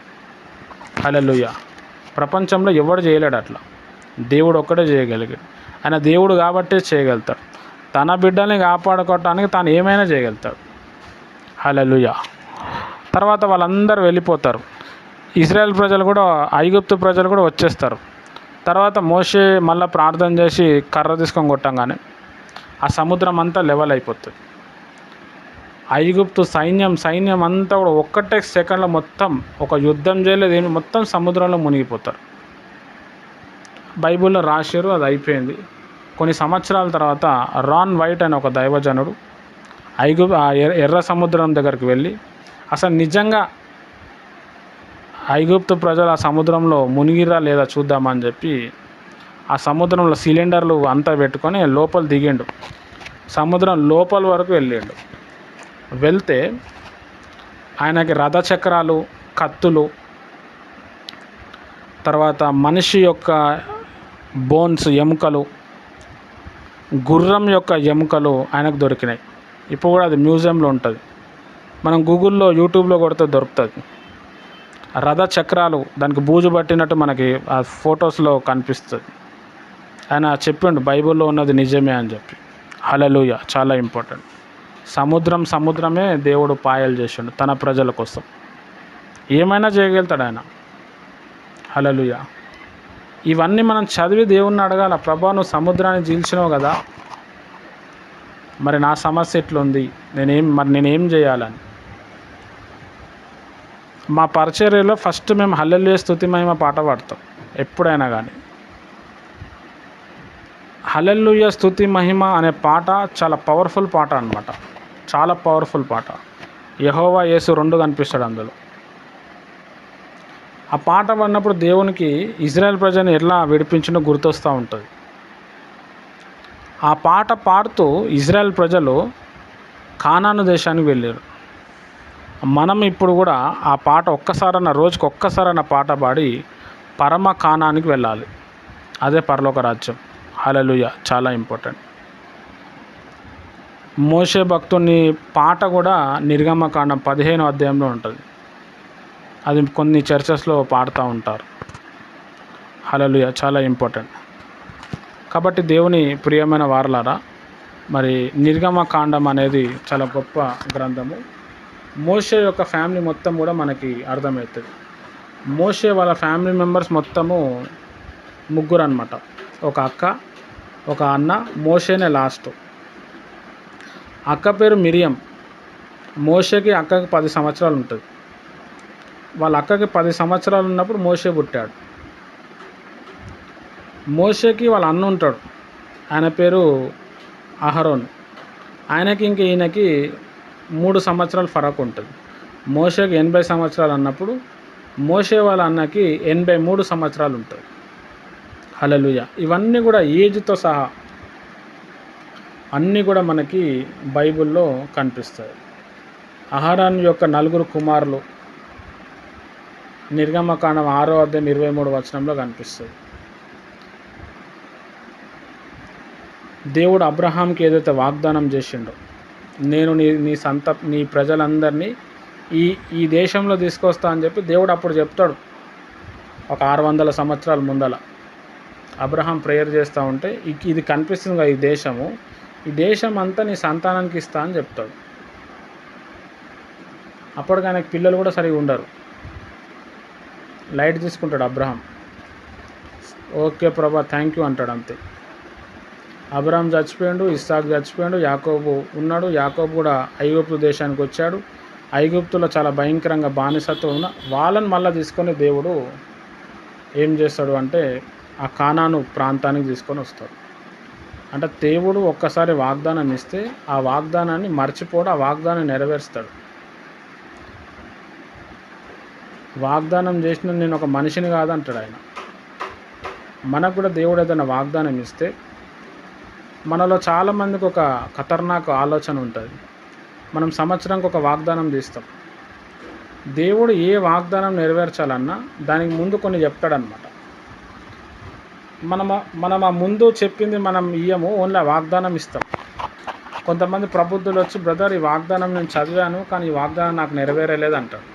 Speaker 1: హల్లెలూయా. ప్రపంచంలో ఎవడు చేయలేడు అట్లా, దేవుడు ఒక్కడే చేయగలిగాడు. ఆయన దేవుడు కాబట్టే చేయగలుగుతాడు. తన బిడ్డల్ని కాపాడుకోవటానికి తాను ఏమైనా చేయగలుగుతాడు. హల్లెలూయా. తర్వాత వాళ్ళందరూ వెళ్ళిపోతారు. ఇజ్రాయెల్ ప్రజలు కూడా, ఐగుప్తు ప్రజలు కూడా వచ్చేస్తారు. తర్వాత మోషే మళ్ళీ ప్రార్థన చేసి కర్ర తీసుకొని కొట్టంగానే ఆ సముద్రం అంతా లెవెల్ అయిపోతుంది. ఐగుప్తు సైన్యం అంతా కూడా ఒక్కటే సెకండ్లో మొత్తం, ఒక యుద్ధం చేయలేదు ఏమి, మొత్తం సముద్రంలో మునిగిపోతారు. బైబిల్లో రాశారు, అది అయిపోయింది. కొన్ని సంవత్సరాల తర్వాత రాన్ వైట్ అనే ఒక దైవజనుడు ఎర్ర సముద్రం దగ్గరికి వెళ్ళి అసలు నిజంగా ఐగుప్తు ప్రజలు ఆ సముద్రంలో మునిగిరా లేదా చూద్దామని చెప్పి ఆ సముద్రంలో సిలిండర్లు అంతా పెట్టుకొని లోపల దిగిండు. సముద్రం లోపల వరకు వెళ్ళిండు. వెళ్తే ఆయనకి రథచక్రాలు, కత్తులు, తర్వాత మనిషి యొక్క బోన్స్, ఎముకలు, గుర్రం యొక్క ఎముకలు ఆయనకు దొరికినాయి. ఇప్పుడు కూడా అది మ్యూజియంలో ఉంటుంది. మనం గూగుల్లో, యూట్యూబ్లో కొడితే దొరుకుతుంది. రథ చక్రాలు దానికి బూజు పట్టినట్టు మనకి ఆ ఫొటోస్లో కనిపిస్తుంది. ఆయన చెప్పిండు బైబిల్లో ఉన్నది నిజమే అని చెప్పి. హల్లెలూయా. చాలా ఇంపార్టెంట్. సముద్రమే దేవుడు పాయలు చేసిండు తన ప్రజల కోసం. ఏమైనా చేయగలుగుతాడు ఆయన. హల్లెలూయా. ఇవన్నీ మనం చదివి దేవుణ్ణి అడగాల, ప్రభా నువ్వు సముద్రాన్ని చీల్చినావు కదా, మరి నా సమస్య ఎట్లుంది, నేనేం చేయాలని. మా పరిచర్యలో ఫస్ట్ మేము హల్లెలూయా స్తుతి మహిమ పాట పాడతాం ఎప్పుడైనా కానీ. హల్లెలూయా స్తుతి మహిమ అనే పాట చాలా పవర్ఫుల్ పాట అన్నమాట. చాలా పవర్ఫుల్ పాట. యెహోవా యేసు 2 కనిపిస్తాడు అందులో. ఆ పాట పాడినప్పుడు దేవునికి ఇజ్రాయెల్ ప్రజలను ఎట్లా విడిపించినో గుర్తొస్తూ ఉంటుంది. ఆ పాట పాడుతూ ఇజ్రాయెల్ ప్రజలు కానాను దేశానికి వెళ్ళారు. మనం ఇప్పుడు కూడా ఆ పాట రోజుకి ఒక్కసారన్న పాట పాడి పరమ కానానికి వెళ్ళాలి. అదే పరలోక రాజ్యం. హల్లెలూయా. చాలా ఇంపార్టెంట్. మోషే భక్తుని పాట కూడా నిర్గమకాండం 15వ అధ్యాయంలో ఉంటుంది. అది కొన్ని చర్చెస్లో పాడుతూ ఉంటారు. హల్లెలూయా. చాలా ఇంపార్టెంట్. కాబట్టి దేవుని ప్రియమైన వారలారా, మరి నిర్గమకాండం అనేది చాలా గొప్ప గ్రంథము. మోషే యొక్క ఫ్యామిలీ మొత్తం కూడా మనకి అర్థమవుతుంది. మోషే వాళ్ళ ఫ్యామిలీ మెంబర్స్ మొత్తము 3 అన్నమాట. ఒక అక్క, ఒక అన్న, మోషేనే లాస్ట్. అక్క పేరు మిరియం. మోషేకి అక్కకి 10 సంవత్సరాలు ఉంటుంది. వాళ్ళ అక్కకి 10 సంవత్సరాలు ఉన్నప్పుడు మోషే పుట్టాడు. మోషేకి వాళ్ళ అన్న ఉంటాడు, ఆయన పేరు అహరోన్. ఆయనకి ఈయనకి 3 సంవత్సరాలు ఫరక్ ఉంటుంది. మోషేకి 80 సంవత్సరాలు అన్నప్పుడు మోషే వాళ్ళ అన్నకి 83 సంవత్సరాలు ఉంటుంది. హల్లెలూయా. ఇవన్నీ కూడా ఏజ్తో సహా అన్నీ కూడా మనకి బైబిల్లో కనిపిస్తాయి. అహరోన్ యొక్క 4 కుమారులు నిర్గమకాండం 6వ అధ్యాయం 23వ వచనంలో కనిపిస్తుంది. దేవుడు అబ్రహాంకి ఏదైతే వాగ్దానం చేసిండో, నేను నీ ప్రజలందరినీ ఈ దేశంలో తీసుకొస్తా అని చెప్పి దేవుడు అప్పుడు చెప్తాడు. ఒక 600 సంవత్సరాల ముందల అబ్రహాం ప్రేయర్ చేస్తూ ఉంటే ఇది కనిపిస్తుంది కదా, ఈ దేశం అంతా నీ సంతానానికి ఇస్తా అని చెప్తాడు. అప్పటికి ఆయనకి పిల్లలు కూడా సరిగా ఉండరు. లైట్ తీసుకుంటాడు అబ్రహాం. ఓకే ప్రభా థ్యాంక్ యూ అంటాడు, అంతే. అబ్రహాం చచ్చిపోయాడు, ఇస్సాకు చచ్చిపోయాడు, యాకోబు ఉన్నాడు. యాకోబు కూడా ఐగుప్తు దేశానికి వచ్చాడు. ఐగుప్తులో చాలా భయంకరంగా బానిసత్వం ఉన్న వాళ్ళని మళ్ళీ తీసుకొని దేవుడు ఏం చేస్తాడు అంటే ఆ కానాను ప్రాంతానికి తీసుకొని వస్తాడు. అంటే దేవుడు ఒక్కసారి వాగ్దానం ఇస్తే ఆ వాగ్దానాన్ని మర్చిపోడు, ఆ వాగ్దానం నెరవేరుస్తాడు. వాగ్దానం చేసిన నేను ఒక మనిషిని కాదంటాడు ఆయన. మనకు కూడా దేవుడు ఏదైనా వాగ్దానం ఇస్తే మనలో చాలామందికి ఒక ఖతర్నాక్ ఆలోచన ఉంటుంది. మనం సంవత్సరానికి ఒక వాగ్దానం తీస్తాం. దేవుడు ఏ వాగ్దానం నెరవేర్చాలన్నా దానికి ముందు కొన్ని చెప్తాడనమాట. మనం ఆ ముందు చెప్పింది మనం ఇయ్యము, ఓన్లీ ఆ వాగ్దానం ఇస్తాం. కొంతమంది ప్రబుద్ధులు వచ్చి, బ్రదర్ ఈ వాగ్దానం నేను చదివాను కానీ ఈ వాగ్దానం నాకు నెరవేరలేదు అంటాడు.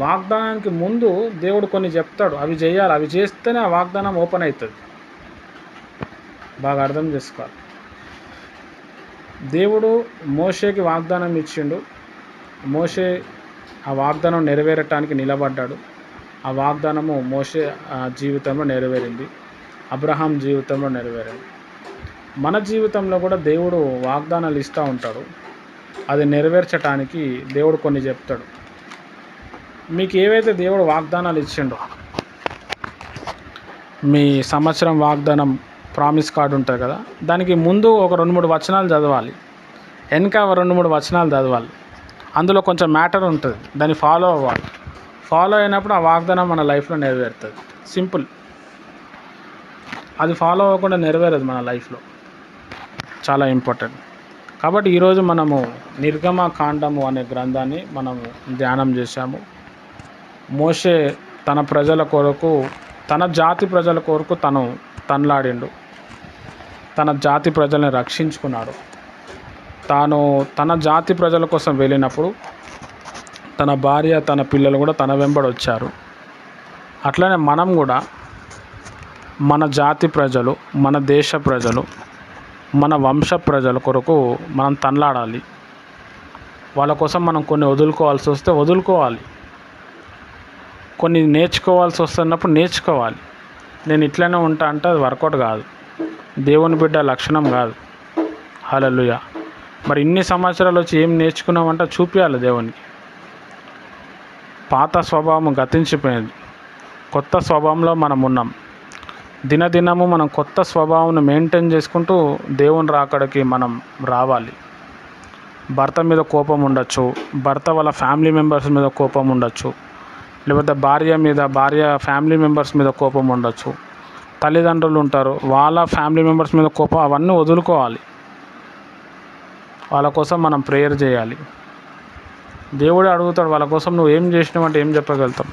Speaker 1: వాగ్దానానికి ముందు దేవుడు కొన్ని చెప్తాడు, అవి చేయాలి, అవి చేస్తేనే ఆ వాగ్దానం ఓపెన్ అవుతుంది. బాగా అర్థం చేసుకోవాలి. దేవుడు మోషేకి వాగ్దానం ఇచ్చిండు. మోషే ఆ వాగ్దానం నెరవేరటానికి నిలబడ్డాడు. ఆ వాగ్దానము మోషే జీవితంలో నెరవేరింది, అబ్రహాం జీవితంలో నెరవేరింది. మన జీవితంలో కూడా దేవుడు వాగ్దానాలు ఇస్తూ ఉంటాడు. అది నెరవేర్చడానికి దేవుడు కొన్ని చెప్తాడు. మీకు ఏవైతే దేవుడు వాగ్దానాలు ఇచ్చిండో, మీ సంవత్సరం వాగ్దానం ప్రామిస్ కార్డు ఉంటుంది కదా, దానికి ముందు ఒక 2-3 వచనాలు చదవాలి, వెనక 2-3 వచనాలు చదవాలి. అందులో కొంచెం మ్యాటర్ ఉంటుంది, దాన్ని ఫాలో అవ్వాలి. ఫాలో అయినప్పుడు ఆ వాగ్దానం మన లైఫ్లో నెరవేరుతుంది. సింపుల్. అది ఫాలో అవ్వకుండా నెరవేరదు మన లైఫ్లో. చాలా ఇంపార్టెంట్. కాబట్టి ఈరోజు మనము నిర్గమకాండము అనే గ్రంథాన్ని మనము ధ్యానం చేశాము. మోషే తన ప్రజల కొరకు, తన జాతి ప్రజల కొరకు తను తన్లాడిండు. తన జాతి ప్రజల్ని రక్షించుకున్నాడు. తాను తన జాతి ప్రజల కోసం వెళ్ళినప్పుడు తన భార్య, తన పిల్లలు కూడా తన వెంబడి వచ్చారు. అట్లనే మనం కూడా మన జాతి ప్రజలు, మన దేశ ప్రజలు, మన వంశ ప్రజల కొరకు మనం తన్లాడాలి. వాళ్ళ కోసం మనం కొన్ని వదులుకోవాల్సి వస్తే వదులుకోవాలి, కొన్ని నేర్చుకోవాల్సి వస్తున్నప్పుడు నేర్చుకోవాలి. నేను ఇట్లనే ఉంటా అంటే అది వర్కౌట్ కాదు, దేవుని బిడ్డ లక్షణం కాదు. హల్లెలూయా. మరి ఇన్ని సంవత్సరాలు వచ్చి ఏం నేర్చుకున్నామంటే చూపించాలి దేవునికి. పాత స్వభావం గతించిపోయింది, కొత్త స్వభావంలో మనం ఉన్నాం. దినదినము మనం కొత్త స్వభావాన్ని మెయింటైన్ చేసుకుంటూ దేవుని రాకడికి మనం రావాలి. భర్త మీద కోపం ఉండొచ్చు, భర్త వాళ్ళ ఫ్యామిలీ మెంబర్స్ మీద కోపం ఉండొచ్చు, లేకపోతే భార్య ఫ్యామిలీ మెంబర్స్ మీద కోపం ఉండొచ్చు, తల్లిదండ్రులు ఉంటారు వాళ్ళ ఫ్యామిలీ మెంబర్స్ మీద కోపం. అవన్నీ వదులుకోవాలి. వాళ్ళ కోసం మనం ప్రేయర్ చేయాలి. దేవుడే అడుగుతాడు, వాళ్ళ కోసం నువ్వు ఏం చేసినావంటే ఏం చెప్పగలుగుతాం?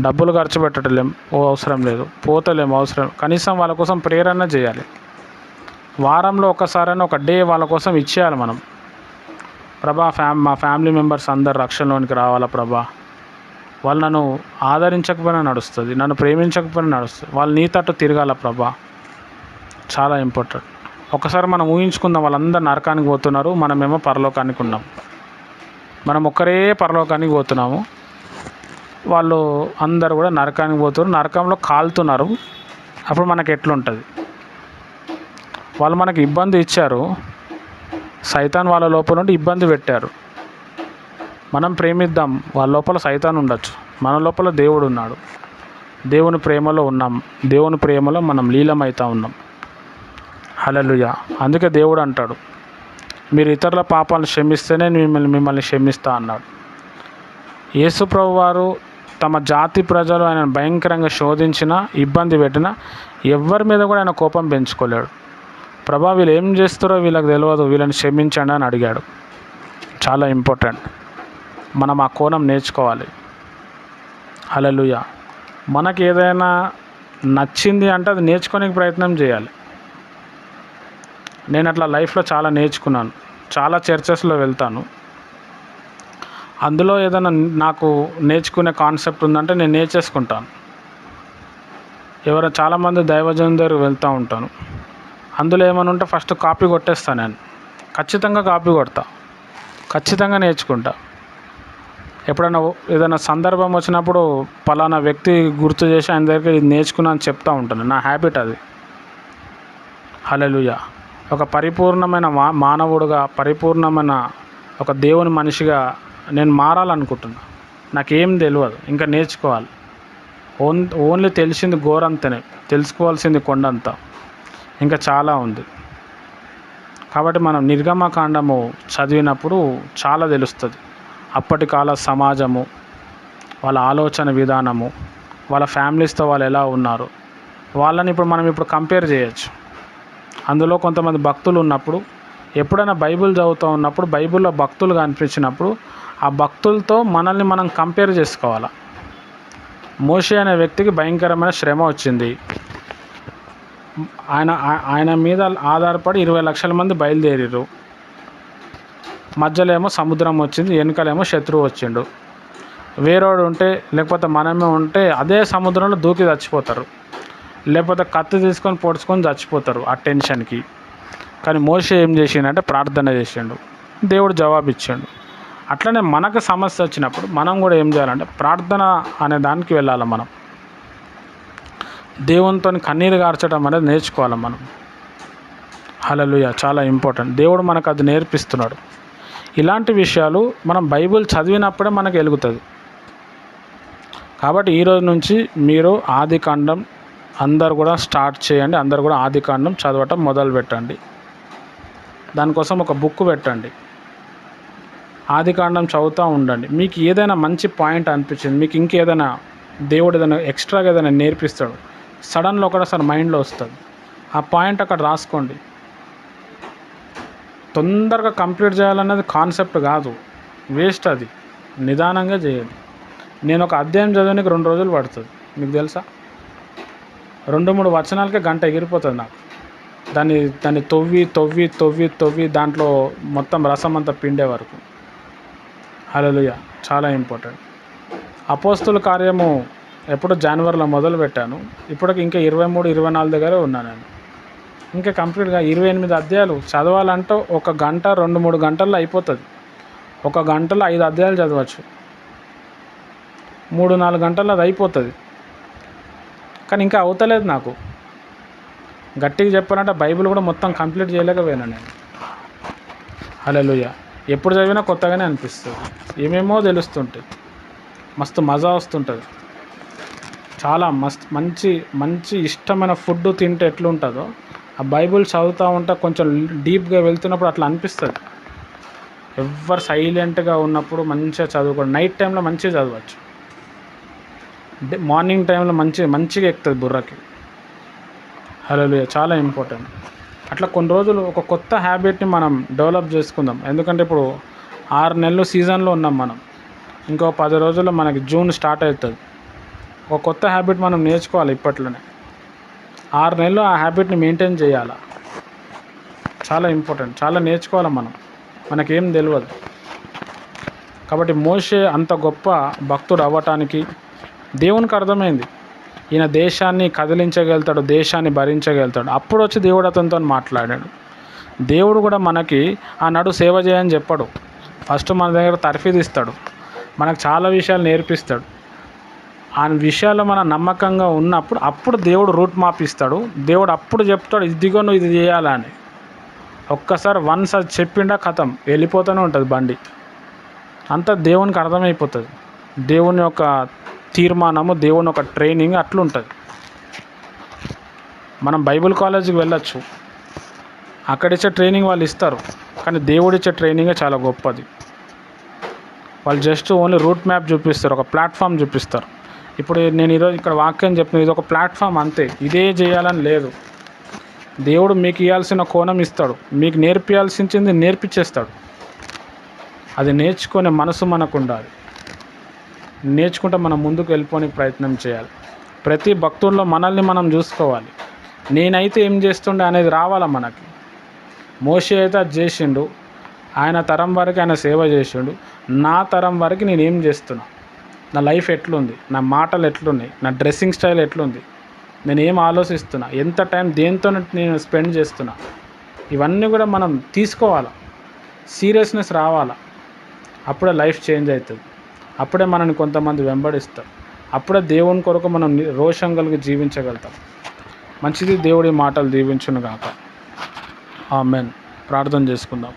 Speaker 1: డబ్బులు ఖర్చు పెట్టలేం, అవసరం లేదు, పోతలేం, అవసరం. కనీసం వాళ్ళ కోసం ప్రేయర్ అన్నా చేయాలి. వారంలో ఒకసారైనా ఒక డే వాళ్ళ కోసం ఇచ్చేయాలి మనం. ప్రభా మా ఫ్యామిలీ మెంబర్స్ అందరు రక్షణలోనికి రావాలా ప్రభా. వాళ్ళు నన్ను ఆదరించకపోయినా నడుస్తుంది, నన్ను ప్రేమించకపోయినా నడుస్తుంది, వాళ్ళు నీ తట్టు తిరగాల ప్రభా. చాలా ఇంపార్టెంట్. ఒకసారి మనం ఊహించుకుందాం, వాళ్ళందరూ నరకానికి పోతున్నారు, మనమేమో పరలోకానికి ఉన్నాం. మనం ఒక్కరే పరలోకానికి పోతున్నాము, వాళ్ళు అందరూ కూడా నరకానికి పోతున్నారు, నరకంలో కాలుతున్నారు. అప్పుడు మనకు ఎట్లుంటుంది? వాళ్ళు మనకి ఇబ్బంది ఇచ్చారు, సైతాన్ వాళ్ళ లోపల నుండి ఇబ్బంది పెట్టారు. మనం ప్రేమిద్దాం, వాళ్ళ లోపల సైతాన్ ఉండొచ్చు, మన లోపల దేవుడు ఉన్నాడు. దేవుని ప్రేమలో ఉన్నాం, దేవుని ప్రేమలో మనం లీలమవుతూ ఉన్నాం. హల్లెలూయా. అందుకే దేవుడు అంటాడు, మీరు ఇతరుల పాపాలను క్షమిస్తేనే మిమ్మల్ని క్షమిస్తా అన్నాడు. యేసు ప్రభు వారు తమ జాతి ప్రజలు ఆయన భయంకరంగా శోధించినా, ఇబ్బంది పెట్టినా ఎవరి మీద కూడా ఆయన కోపం పెంచుకోలేడు. ప్రభా వీళ్ళు ఏం చేస్తారో వీళ్ళకి తెలియదు, వీళ్ళని క్షమించండి అని అడిగాడు. చాలా ఇంపార్టెంట్. మనం ఆ కోణం నేర్చుకోవాలి. హల్లెలూయా. మనకి ఏదైనా నచ్చింది అంటే అది నేర్చుకోనికి ప్రయత్నం చేయాలి. నేను అట్లా లైఫ్లో చాలా నేర్చుకున్నాను. చాలా చర్చెస్లో వెళ్తాను, అందులో ఏదైనా నాకు నేర్చుకునే కాన్సెప్ట్ ఉందంటే నేను నేర్చేసుకుంటాను. చాలామంది దైవజనుల దగ్గరికి వెళ్తూ ఉంటాను, అందులో ఏమైనా ఉంటే ఫస్ట్ కాపీ కొట్టేస్తాను. నేను ఖచ్చితంగా కాపీ కొడతా, ఖచ్చితంగా నేర్చుకుంటా. ఎప్పుడైనా ఏదైనా సందర్భం వచ్చినప్పుడు పలానా వ్యక్తి గుర్తు చేసి ఆయన దగ్గరికి ఇది నేర్చుకున్నా అని చెప్తూ ఉంటాను. నా హ్యాబిట్ అది. హల్లెలూయా. ఒక పరిపూర్ణమైన మానవుడుగా, పరిపూర్ణమైన ఒక దేవుని మనిషిగా నేను మారాలనుకుంటున్నా. నాకేం తెలియదు, ఇంకా నేర్చుకోవాలి. ఓన్లీ తెలిసింది గోరంతనే, తెలుసుకోవాల్సింది కొండంత, ఇంకా చాలా ఉంది. కాబట్టి మనం నిర్గమకాండము చదివినప్పుడు చాలా తెలుస్తుంది. అప్పటి కాల సమాజము, వాళ్ళ ఆలోచన విధానము, వాళ్ళ ఫ్యామిలీస్తో వాళ్ళు ఎలా ఉన్నారు, వాళ్ళని మనం ఇప్పుడు కంపేర్ చేయొచ్చు. అందులో కొంతమంది భక్తులు ఉన్నప్పుడు, ఎప్పుడైనా బైబిల్ చదువుతూ ఉన్నప్పుడు బైబిల్లో భక్తులు కనిపించినప్పుడు ఆ భక్తులతో మనల్ని మనం కంపేర్ చేసుకోవాలి. మోషే అనే వ్యక్తికి భయంకరమైన శ్రమ వచ్చింది. ఆయన మీద ఆధారపడి 20 లక్షల మంది బయలుదేరారు. మధ్యలో ఏమో సముద్రం వచ్చింది, వెనుకలేమో శత్రువు వచ్చిండు. వేరేవాడు ఉంటే లేకపోతే మనమే ఉంటే అదే సముద్రంలో దూకి చచ్చిపోతారు, లేకపోతే కత్తి తీసుకొని పొడుచుకొని చచ్చిపోతారు ఆ టెన్షన్కి. కానీ మోషే ఏం చేసిండంటే ప్రార్థన చేసిండు, దేవుడు జవాబు ఇచ్చిండు. అట్లనే మనకు సమస్య వచ్చినప్పుడు మనం కూడా ఏం చేయాలంటే ప్రార్థన అనే దానికి వెళ్ళాలి. మనం దేవునితో కన్నీరు గార్చడం అనేది నేర్చుకోవాలి మనం. హల్లెలూయా, చాలా ఇంపార్టెంట్. దేవుడు మనకు అది నేర్పిస్తున్నాడు. ఇలాంటి విషయాలు మనం బైబిల్ చదివినప్పుడే మనకు వెలుగుతుంది. కాబట్టి ఈరోజు నుంచి మీరు ఆదికాండం అందరు కూడా స్టార్ట్ చేయండి. అందరు కూడా ఆదికాండం చదవటం మొదలు పెట్టండి. దానికోసం ఒక బుక్ పెట్టండి, ఆదికాండం చదువుతూ ఉండండి. మీకు ఏదైనా మంచి పాయింట్ అనిపించింది, మీకు ఇంకేదైనా దేవుడు ఏదైనా ఎక్స్ట్రాగా ఏదైనా నేర్పిస్తాడు, సడన్లో ఒకసారి మైండ్లో వస్తుంది, ఆ పాయింట్ అక్కడ రాసుకోండి. తొందరగా కంప్లీట్ చేయాలన్నది కాన్సెప్ట్ కాదు, వేస్ట్. అది నిదానంగా చేయండి. నేను ఒక అధ్యాయం చదవడానికి 2 రోజులు పడుతుంది, మీకు తెలుసా? 2-3 వచనాలకే గంట ఎగిరిపోతుంది నాకు. దాన్ని తొవ్వి దాంట్లో మొత్తం రసం అంతా పిండే వరకు. హల్లెలూయా, చాలా ఇంపార్టెంట్. అపోస్తుల కార్యము ఎప్పుడు జనవరిలో మొదలు పెట్టాను, ఇప్పటికి ఇంకా 23-24 దగ్గరే ఉన్నాను నేను. ఇంకా కంప్లీట్గా 28 అధ్యాయాలు చదవాలంటే 1 గంట 2-3 గంటల్లో అయిపోతుంది. 1 గంటలో 5 అధ్యాయాలు చదవచ్చు, 3-4 గంటల్లో అది అయిపోతుంది. కానీ ఇంకా అవుతలేదు నాకు. గట్టిగా చెప్పాలంటే బైబిల్ కూడా మొత్తం కంప్లీట్ చేయలేకపోయాను నేను. హల్లెలూయా, ఎప్పుడు చదివినా కొత్తగానే అనిపిస్తుంది, ఏమేమో తెలుస్తుంటాయి, మస్తు మజా వస్తుంటుంది. చాలా మంచి ఇష్టమైన ఫుడ్ తింటే ఎట్లుంటుందో ఆ బైబిల్ చదువుతూ ఉంటే కొంచెం డీప్గా వెళ్తున్నప్పుడు అట్లా అనిపిస్తుంది. ఎవరు సైలెంట్గా ఉన్నప్పుడు మంచిగా చదువుకోండి. నైట్ టైంలో మంచిగా చదవచ్చు, మార్నింగ్ టైంలో మంచిగా ఎక్కుతుంది బుర్రకి. హల్లెలూయా, చాలా ఇంపార్టెంట్. అట్లా కొన్ని రోజులు ఒక కొత్త హ్యాబిట్ని మనం డెవలప్ చేసుకుందాం. ఎందుకంటే ఇప్పుడు 6 నెలలు సీజన్లో ఉన్నాం మనం. ఇంకో 10 రోజుల్లో మనకి జూన్ స్టార్ట్ అవుతుంది. ఒక కొత్త హ్యాబిట్ మనం నేర్చుకోవాలి ఇప్పట్లోనే. 6 నెలలు ఆ హ్యాబిట్ని మెయింటైన్ చేయాలి. చాలా ఇంపార్టెంట్, చాలా నేర్చుకోవాలి మనం, మనకేం తెలియదు. కాబట్టి మోషే అంత గొప్ప భక్తుడు అవ్వటానికి దేవునికి అర్థమైంది, ఈయన దేశాన్ని కదిలించగలుగుతాడు, దేశాన్ని భరించగలుగుతాడు. అప్పుడు వచ్చి దేవుడు అతనితో మాట్లాడాడు. దేవుడు కూడా మనకి ఆనాడు సేవ చేయని చెప్పాడు. ఫస్ట్ మన దగ్గర తర్ఫీదు ఇస్తాడు, మనకు చాలా విషయాలు నేర్పిస్తాడు. ఆ విషయాల్లో మనం నమ్మకంగా ఉన్నప్పుడు అప్పుడు దేవుడు రూట్ మ్యాప్ ఇస్తాడు. దేవుడు అప్పుడు చెప్తాడు, ఇదిగో నువ్వు ఇది చేయాలని. ఒక్కసారి వన్స్ అది చెప్పిండా కథం వెళ్ళిపోతూనే ఉంటుంది బండి. అంతా దేవునికి అర్థమైపోతుంది. దేవుని యొక్క తీర్మానము, దేవుని యొక్క ట్రైనింగ్ అట్లుంటుంది. మనం బైబిల్ కాలేజీకి వెళ్ళొచ్చు, అక్కడిచ్చే ట్రైనింగ్ వాళ్ళు ఇస్తారు, కానీ దేవుడిచ్చే ట్రైనింగే చాలా గొప్పది. వాళ్ళు జస్ట్ ఓన్లీ రూట్ మ్యాప్ చూపిస్తారు, ఒక ప్లాట్ఫామ్ చూపిస్తారు. ఇప్పుడు నేను ఈరోజు ఇక్కడ వాక్యం చెప్తున్నాను, ఇది ఒక ప్లాట్ఫామ్ అంతే, ఇదే చేయాలని లేదు. దేవుడు మీకు ఇవ్వాల్సిన కోణం ఇస్తాడు, మీకు నేర్పించాల్సింది నేర్పించేస్తాడు. అది నేర్చుకునే మనసు మనకు ఉండాలి. నేర్చుకుంటే మనం ముందుకు వెళ్ళిపోనికి ప్రయత్నం చేయాలి. ప్రతి భక్తుల్లో మనల్ని మనం చూసుకోవాలి. నేనైతే ఏం చేస్తుండే అనేది రావాలా మనకి. మోషే అయితే అది చేసిండు, ఆయన తరం వరకు ఆయన సేవ చేసిండు. నా తరం వరకు నేను ఏం చేస్తున్నా, నా లైఫ్ ఎట్లుంది, నా మాటలు ఎట్లున్నాయి, నా డ్రెస్సింగ్ స్టైల్ ఎట్లుంది, నేను ఏం ఆలోచిస్తున్నా, ఎంత టైం దేంతో నేను స్పెండ్ చేస్తున్నా, ఇవన్నీ కూడా మనం తీసుకోవాలి. సీరియస్నెస్ రావాలా, అప్పుడే లైఫ్ చేంజ్ అవుతుంది. అప్పుడే మనని కొంతమంది వెంబడిస్తారు. అప్పుడే దేవుని కొరకు మనం రోషం కలిగి జీవించగలుగుతాం. మంచిది, దేవుడి మాటలు దీవించును గాక. ఆమేన్. ప్రార్థన చేసుకుందాం.